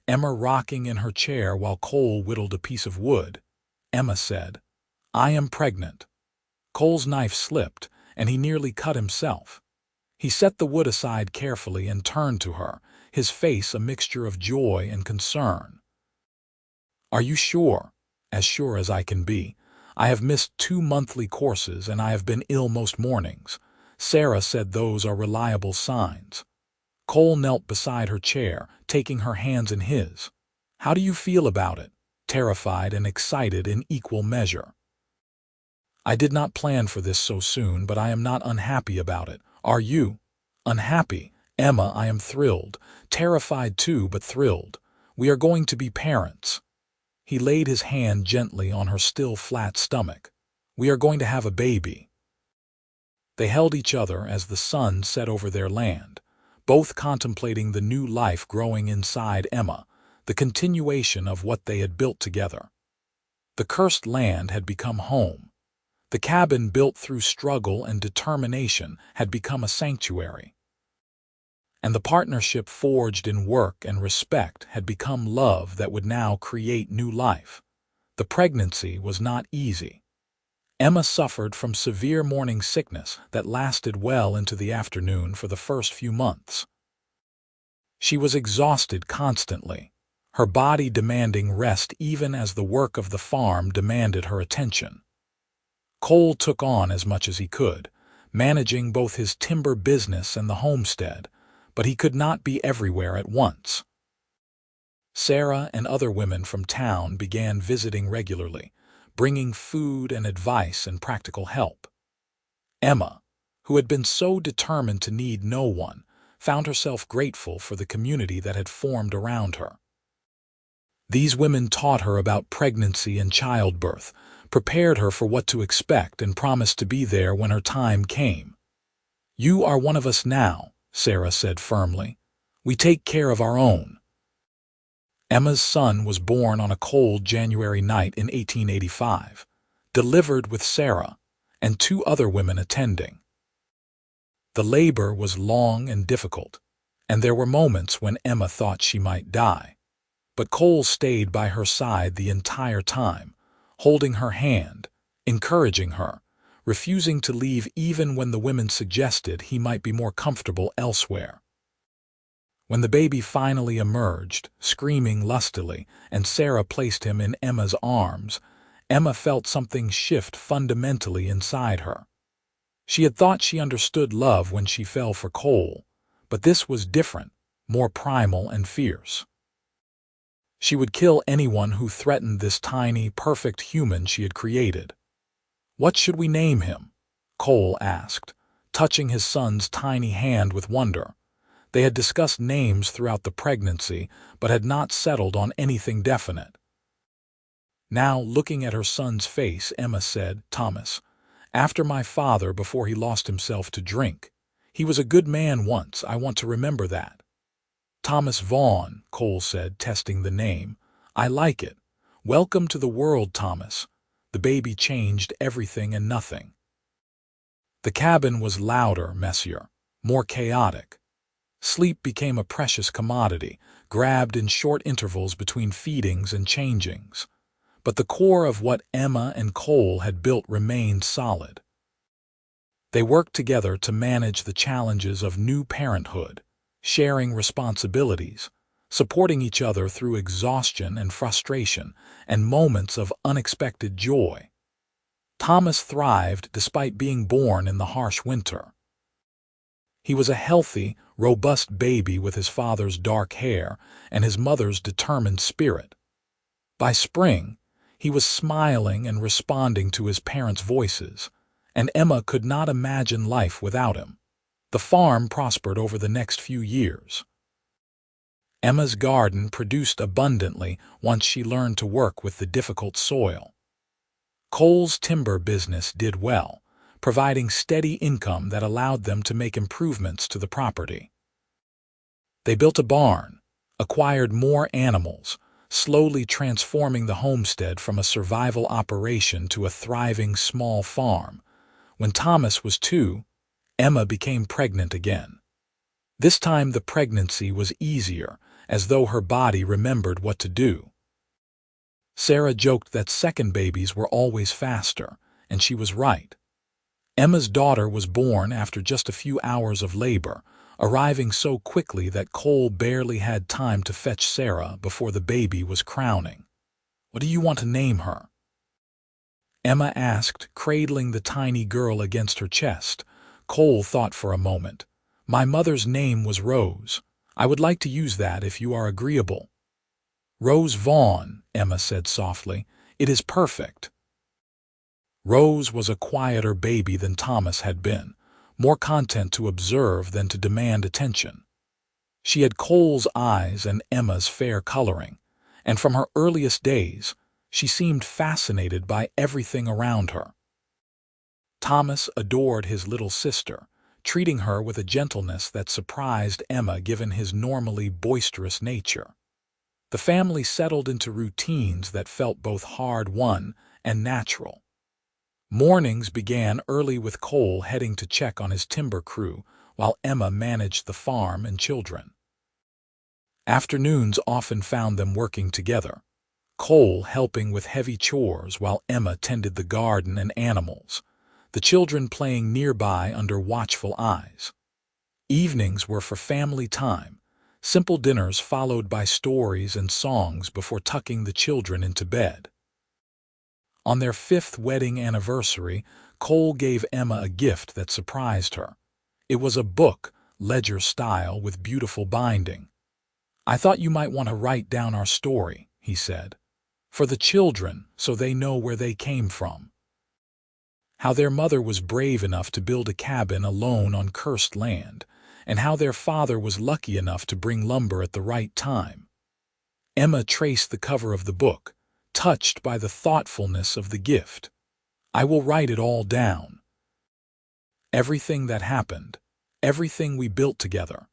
Emma rocking in her chair while Cole whittled a piece of wood, Emma said, "I am pregnant." Cole's knife slipped, and he nearly cut himself. He set the wood aside carefully and turned to her, his face a mixture of joy and concern. "Are you sure?" "As sure as I can be. I have missed 2 monthly courses and I have been ill most mornings. Sarah said those are reliable signs." Cole knelt beside her chair, taking her hands in his. "How do you feel about it?" Terrified and excited in equal measure. "I did not plan for this so soon, but I am not unhappy about it. Are you?" "Unhappy? Emma, I am thrilled. Terrified too, but thrilled. We are going to be parents." He laid his hand gently on her still flat stomach. "We are going to have a baby." They held each other as the sun set over their land, both contemplating the new life growing inside Emma, the continuation of what they had built together. The cursed land had become home. The cabin built through struggle and determination had become a sanctuary. And the partnership forged in work and respect had become love that would now create new life. The pregnancy was not easy. Emma suffered from severe morning sickness that lasted well into the afternoon for the first few months. She was exhausted constantly, her body demanding rest even as the work of the farm demanded her attention. Cole took on as much as he could, managing both his timber business and the homestead, but he could not be everywhere at once. Sarah and other women from town began visiting regularly, bringing food and advice and practical help. Emma, who had been so determined to need no one, found herself grateful for the community that had formed around her. These women taught her about pregnancy and childbirth, prepared her for what to expect, and promised to be there when her time came. "You are one of us now," Sarah said firmly. "We take care of our own." Emma's son was born on a cold January night in 1885, delivered with Sarah and 2 other women attending. The labor was long and difficult, and there were moments when Emma thought she might die. But Cole stayed by her side the entire time, holding her hand, encouraging her, refusing to leave even when the women suggested he might be more comfortable elsewhere. When the baby finally emerged, screaming lustily, and Sarah placed him in Emma's arms, Emma felt something shift fundamentally inside her. She had thought she understood love when she fell for Cole, but this was different, more primal and fierce. She would kill anyone who threatened this tiny, perfect human she had created. "What should we name him?" Cole asked, touching his son's tiny hand with wonder. They had discussed names throughout the pregnancy, but had not settled on anything definite. Now, looking at her son's face, Emma said, "Thomas, after my father before he lost himself to drink. He was a good man once, I want to remember that." "Thomas Vaughn," Cole said, testing the name. "I like it. Welcome to the world, Thomas." The baby changed everything and nothing. The cabin was louder, messier, more chaotic. Sleep became a precious commodity, grabbed in short intervals between feedings and changings. But the core of what Emma and Cole had built remained solid. They worked together to manage the challenges of new parenthood, sharing responsibilities, supporting each other through exhaustion and frustration, and moments of unexpected joy. Thomas thrived despite being born in the harsh winter. He was a healthy, robust baby with his father's dark hair and his mother's determined spirit. By spring, he was smiling and responding to his parents' voices, and Emma could not imagine life without him. The farm prospered over the next few years. Emma's garden produced abundantly once she learned to work with the difficult soil. Cole's timber business did well, providing steady income that allowed them to make improvements to the property. They built a barn, acquired more animals, slowly transforming the homestead from a survival operation to a thriving small farm. When Thomas was 2, Emma became pregnant again. This time the pregnancy was easier, as though her body remembered what to do. Sarah joked that second babies were always faster, and she was right. Emma's daughter was born after just a few hours of labor, arriving so quickly that Cole barely had time to fetch Sarah before the baby was crowning. "What do you want to name her?" Emma asked, cradling the tiny girl against her chest. Cole thought for a moment. "My mother's name was Rose. I would like to use that if you are agreeable." "Rose Vaughn," Emma said softly. "It is perfect." Rose was a quieter baby than Thomas had been, more content to observe than to demand attention. She had Cole's eyes and Emma's fair coloring, and from her earliest days, she seemed fascinated by everything around her. Thomas adored his little sister, treating her with a gentleness that surprised Emma given his normally boisterous nature. The family settled into routines that felt both hard-won and natural. Mornings began early with Cole heading to check on his timber crew, while Emma managed the farm and children. Afternoons often found them working together, Cole helping with heavy chores while Emma tended the garden and animals, the children playing nearby under watchful eyes. Evenings were for family time, simple dinners followed by stories and songs before tucking the children into bed. On their 5th wedding anniversary, Cole gave Emma a gift that surprised her. It was a book, ledger style, with beautiful binding. "I thought you might want to write down our story," he said, "for the children so they know where they came from. How their mother was brave enough to build a cabin alone on cursed land, and how their father was lucky enough to bring lumber at the right time." Emma traced the cover of the book, touched by the thoughtfulness of the gift. "I will write it all down. Everything that happened, everything we built together."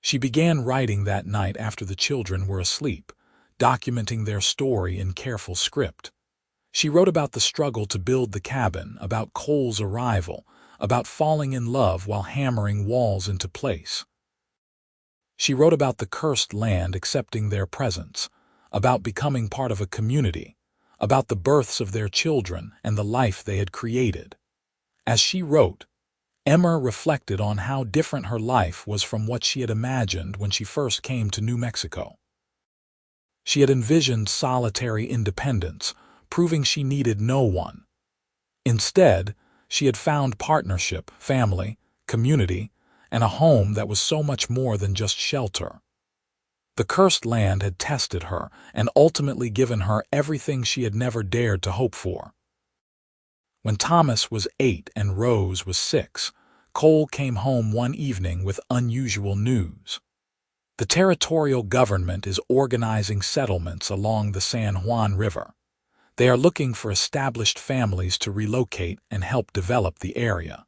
She began writing that night after the children were asleep, documenting their story in careful script. She wrote about the struggle to build the cabin, about Cole's arrival, about falling in love while hammering walls into place. She wrote about the cursed land accepting their presence, about becoming part of a community, about the births of their children and the life they had created. As she wrote, Emma reflected on how different her life was from what she had imagined when she first came to New Mexico. She had envisioned solitary independence, proving she needed no one. Instead, she had found partnership, family, community, and a home that was so much more than just shelter. The cursed land had tested her and ultimately given her everything she had never dared to hope for. When Thomas was 8 and Rose was 6, Cole came home one evening with unusual news. The territorial government is organizing settlements along the San Juan River. They are looking for established families to relocate and help develop the area.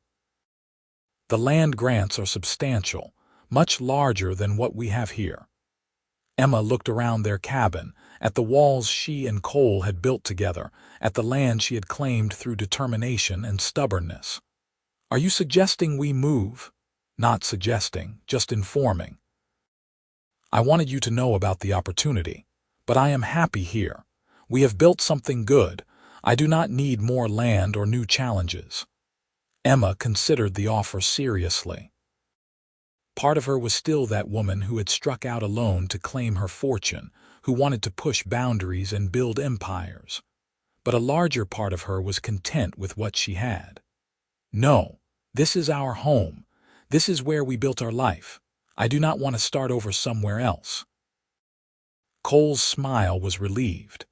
The land grants are substantial, much larger than what we have here. Emma looked around their cabin, at the walls she and Cole had built together, at the land she had claimed through determination and stubbornness. "Are you suggesting we move?" "Not suggesting, just informing. I wanted you to know about the opportunity, but I am happy here. We have built something good. I do not need more land or new challenges." Emma considered the offer seriously. Part of her was still that woman who had struck out alone to claim her fortune, who wanted to push boundaries and build empires. But a larger part of her was content with what she had. "No, this is our home. This is where we built our life. I do not want to start over somewhere else." Cole's smile was relieved.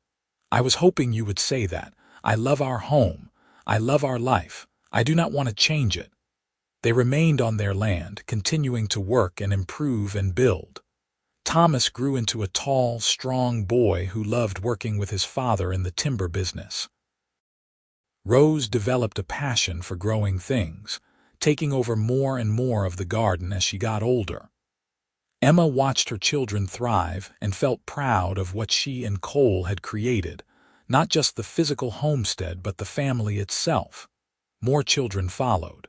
"I was hoping you would say that. I love our home. I love our life. I do not want to change it." They remained on their land, continuing to work and improve and build. Thomas grew into a tall, strong boy who loved working with his father in the timber business. Rose developed a passion for growing things, taking over more and more of the garden as she got older. Emma watched her children thrive and felt proud of what she and Cole had created, not just the physical homestead but the family itself. More children followed.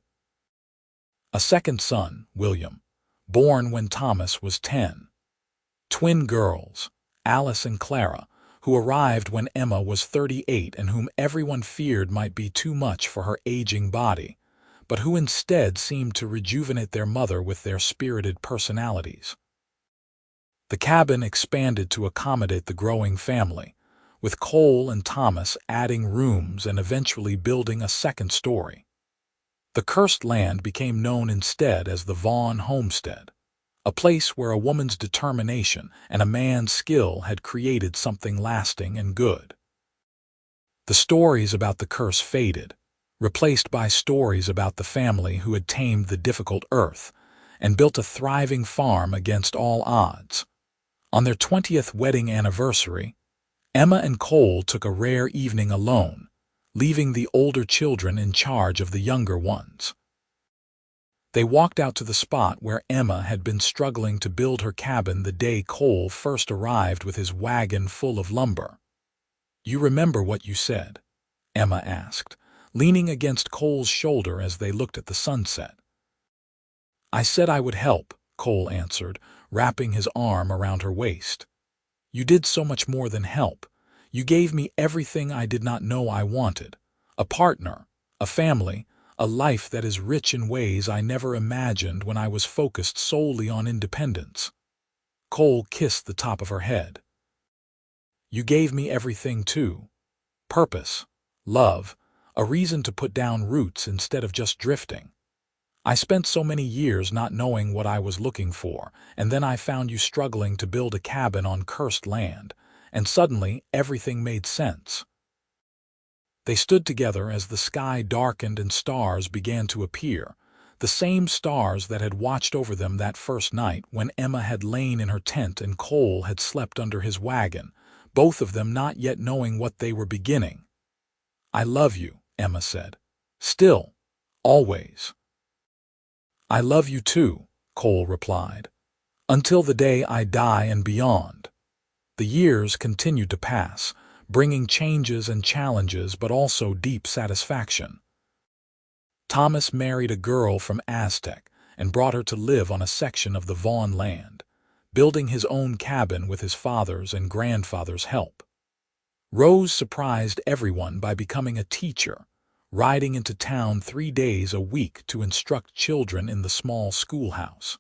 A second son, William, born when Thomas was 10. Twin girls, Alice and Clara, who arrived when Emma was 38 and whom everyone feared might be too much for her aging body, but who instead seemed to rejuvenate their mother with their spirited personalities. The cabin expanded to accommodate the growing family, with Cole and Thomas adding rooms and eventually building a second story. The cursed land became known instead as the Vaughn homestead, a place where a woman's determination and a man's skill had created something lasting and good. The stories about the curse faded, replaced by stories about the family who had tamed the difficult earth and built a thriving farm against all odds. On their 20th wedding anniversary, Emma and Cole took a rare evening alone, leaving the older children in charge of the younger ones. They walked out to the spot where Emma had been struggling to build her cabin the day Cole first arrived with his wagon full of lumber. "You remember what you said?" Emma asked, leaning against Cole's shoulder as they looked at the sunset. "I said I would help," Cole answered, wrapping his arm around her waist. "You did so much more than help. You gave me everything I did not know I wanted: a partner, a family, a life that is rich in ways I never imagined when I was focused solely on independence." Cole kissed the top of her head. "You gave me everything too. Purpose, love, a reason to put down roots instead of just drifting. I spent so many years not knowing what I was looking for, and then I found you struggling to build a cabin on cursed land, and suddenly everything made sense." They stood together as the sky darkened and stars began to appear, the same stars that had watched over them that first night when Emma had lain in her tent and Cole had slept under his wagon, both of them not yet knowing what they were beginning. "I love you," Emma said. "Still, always." "I love you too," Cole replied. "Until the day I die and beyond." The years continued to pass, bringing changes and challenges but also deep satisfaction. Thomas married a girl from Aztec and brought her to live on a section of the Vaughn land, building his own cabin with his father's and grandfather's help. Rose surprised everyone by becoming a teacher, riding into town 3 days a week to instruct children in the small schoolhouse.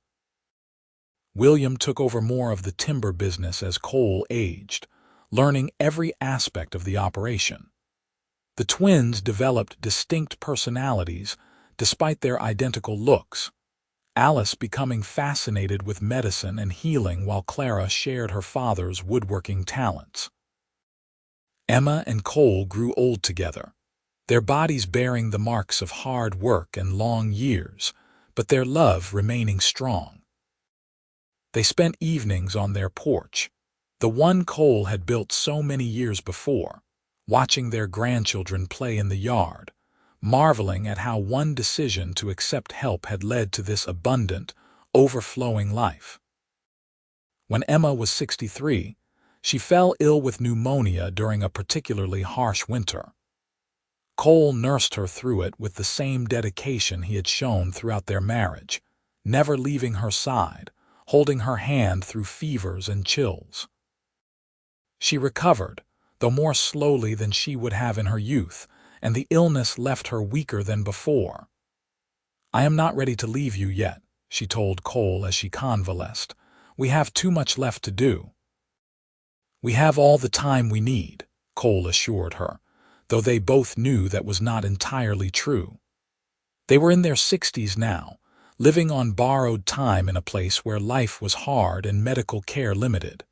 William took over more of the timber business as Cole aged, learning every aspect of the operation. The twins developed distinct personalities despite their identical looks, Alice becoming fascinated with medicine and healing while Clara shared her father's woodworking talents. Emma and Cole grew old together, their bodies bearing the marks of hard work and long years, but their love remaining strong. They spent evenings on their porch, the one Cole had built so many years before, watching their grandchildren play in the yard, marveling at how one decision to accept help had led to this abundant, overflowing life. When Emma was 63, she fell ill with pneumonia during a particularly harsh winter. Cole nursed her through it with the same dedication he had shown throughout their marriage, never leaving her side, holding her hand through fevers and chills. She recovered, though more slowly than she would have in her youth, and the illness left her weaker than before. "I am not ready to leave you yet," she told Cole as she convalesced. "We have too much left to do." "We have all the time we need," Cole assured her, though they both knew that was not entirely true. They were in their 60s now, living on borrowed time in a place where life was hard and medical care limited.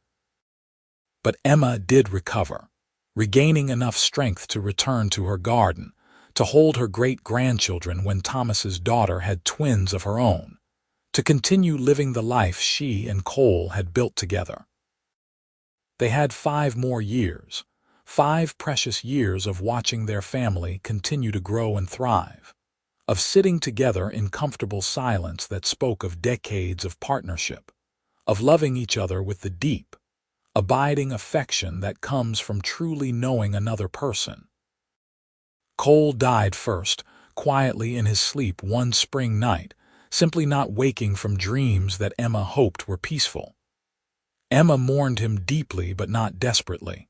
But Emma did recover, regaining enough strength to return to her garden, to hold her great-grandchildren when Thomas's daughter had twins of her own, to continue living the life she and Cole had built together. They had 5 more years, 5 precious years of watching their family continue to grow and thrive, of sitting together in comfortable silence that spoke of decades of partnership, of loving each other with the deep, abiding affection that comes from truly knowing another person. Cole died first, quietly in his sleep one spring night, simply not waking from dreams that Emma hoped were peaceful. Emma mourned him deeply but not desperately.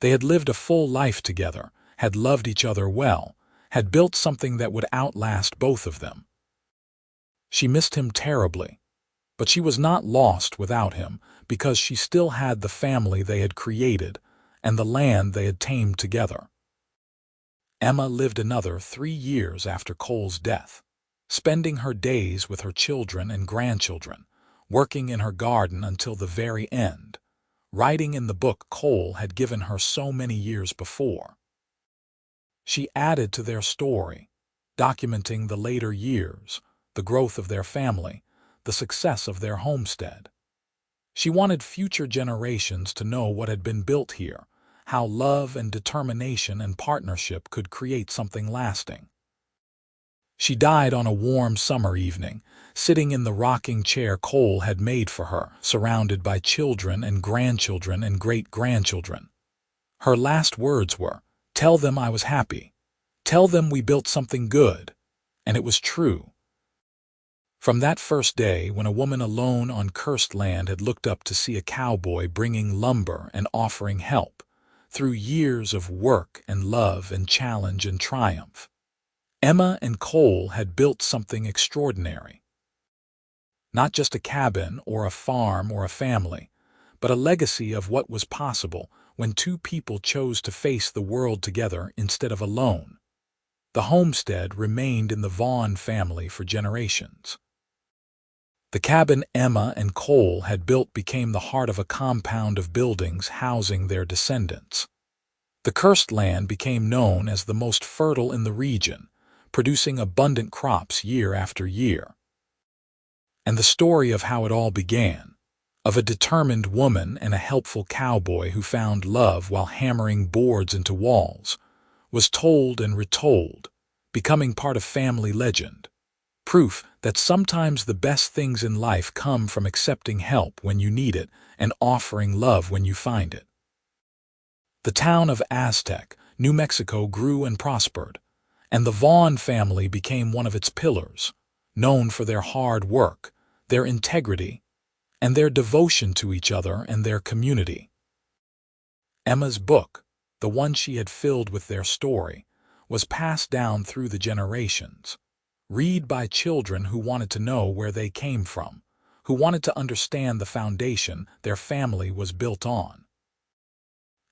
They had lived a full life together, had loved each other well, had built something that would outlast both of them. She missed him terribly, but she was not lost without him because she still had the family they had created and the land they had tamed together. Emma lived another 3 years after Cole's death, spending her days with her children and grandchildren, working in her garden until the very end, writing in the book Cole had given her so many years before. She added to their story, documenting the later years, the growth of their family, the success of their homestead. She wanted future generations to know what had been built here, how love and determination and partnership could create something lasting. She died on a warm summer evening, sitting in the rocking chair Cole had made for her, surrounded by children and grandchildren and great-grandchildren. Her last words were, "Tell them I was happy. Tell them we built something good." And it was true. From that first day, when a woman alone on cursed land had looked up to see a cowboy bringing lumber and offering help, through years of work and love and challenge and triumph, Emma and Cole had built something extraordinary. Not just a cabin or a farm or a family, but a legacy of what was possible when 2 people chose to face the world together instead of alone. The homestead remained in the Vaughn family for generations. The cabin Emma and Cole had built became the heart of a compound of buildings housing their descendants. The cursed land became known as the most fertile in the region, producing abundant crops year after year. And the story of how it all began, of a determined woman and a helpful cowboy who found love while hammering boards into walls, was told and retold, becoming part of family legend. Proof that sometimes the best things in life come from accepting help when you need it and offering love when you find it. The town of Aztec, New Mexico grew and prospered, and the Vaughn family became one of its pillars, known for their hard work, their integrity, and their devotion to each other and their community. Emma's book, the one she had filled with their story, was passed down through the generations. Read by children who wanted to know where they came from, who wanted to understand the foundation their family was built on.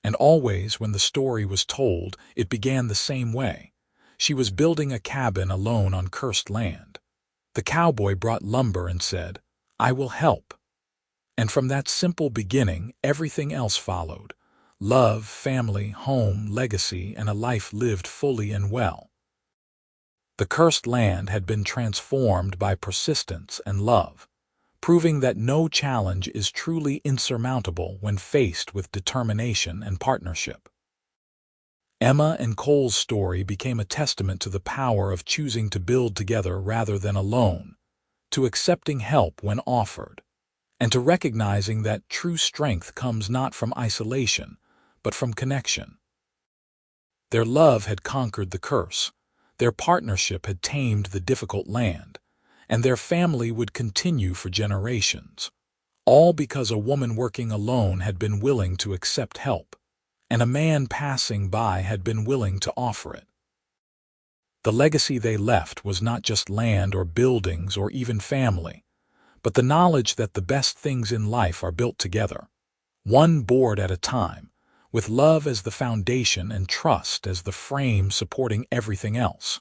And always when the story was told, it began the same way. She was building a cabin alone on cursed land. The cowboy brought lumber and said, "I will help." And from that simple beginning, everything else followed. Love, family, home, legacy, and a life lived fully and well. The cursed land had been transformed by persistence and love, proving that no challenge is truly insurmountable when faced with determination and partnership. Emma and Cole's story became a testament to the power of choosing to build together rather than alone, to accepting help when offered, and to recognizing that true strength comes not from isolation, but from connection. Their love had conquered the curse. Their partnership had tamed the difficult land, and their family would continue for generations, all because a woman working alone had been willing to accept help, and a man passing by had been willing to offer it. The legacy they left was not just land or buildings or even family, but the knowledge that the best things in life are built together, one board at a time, with love as the foundation and trust as the frame supporting everything else.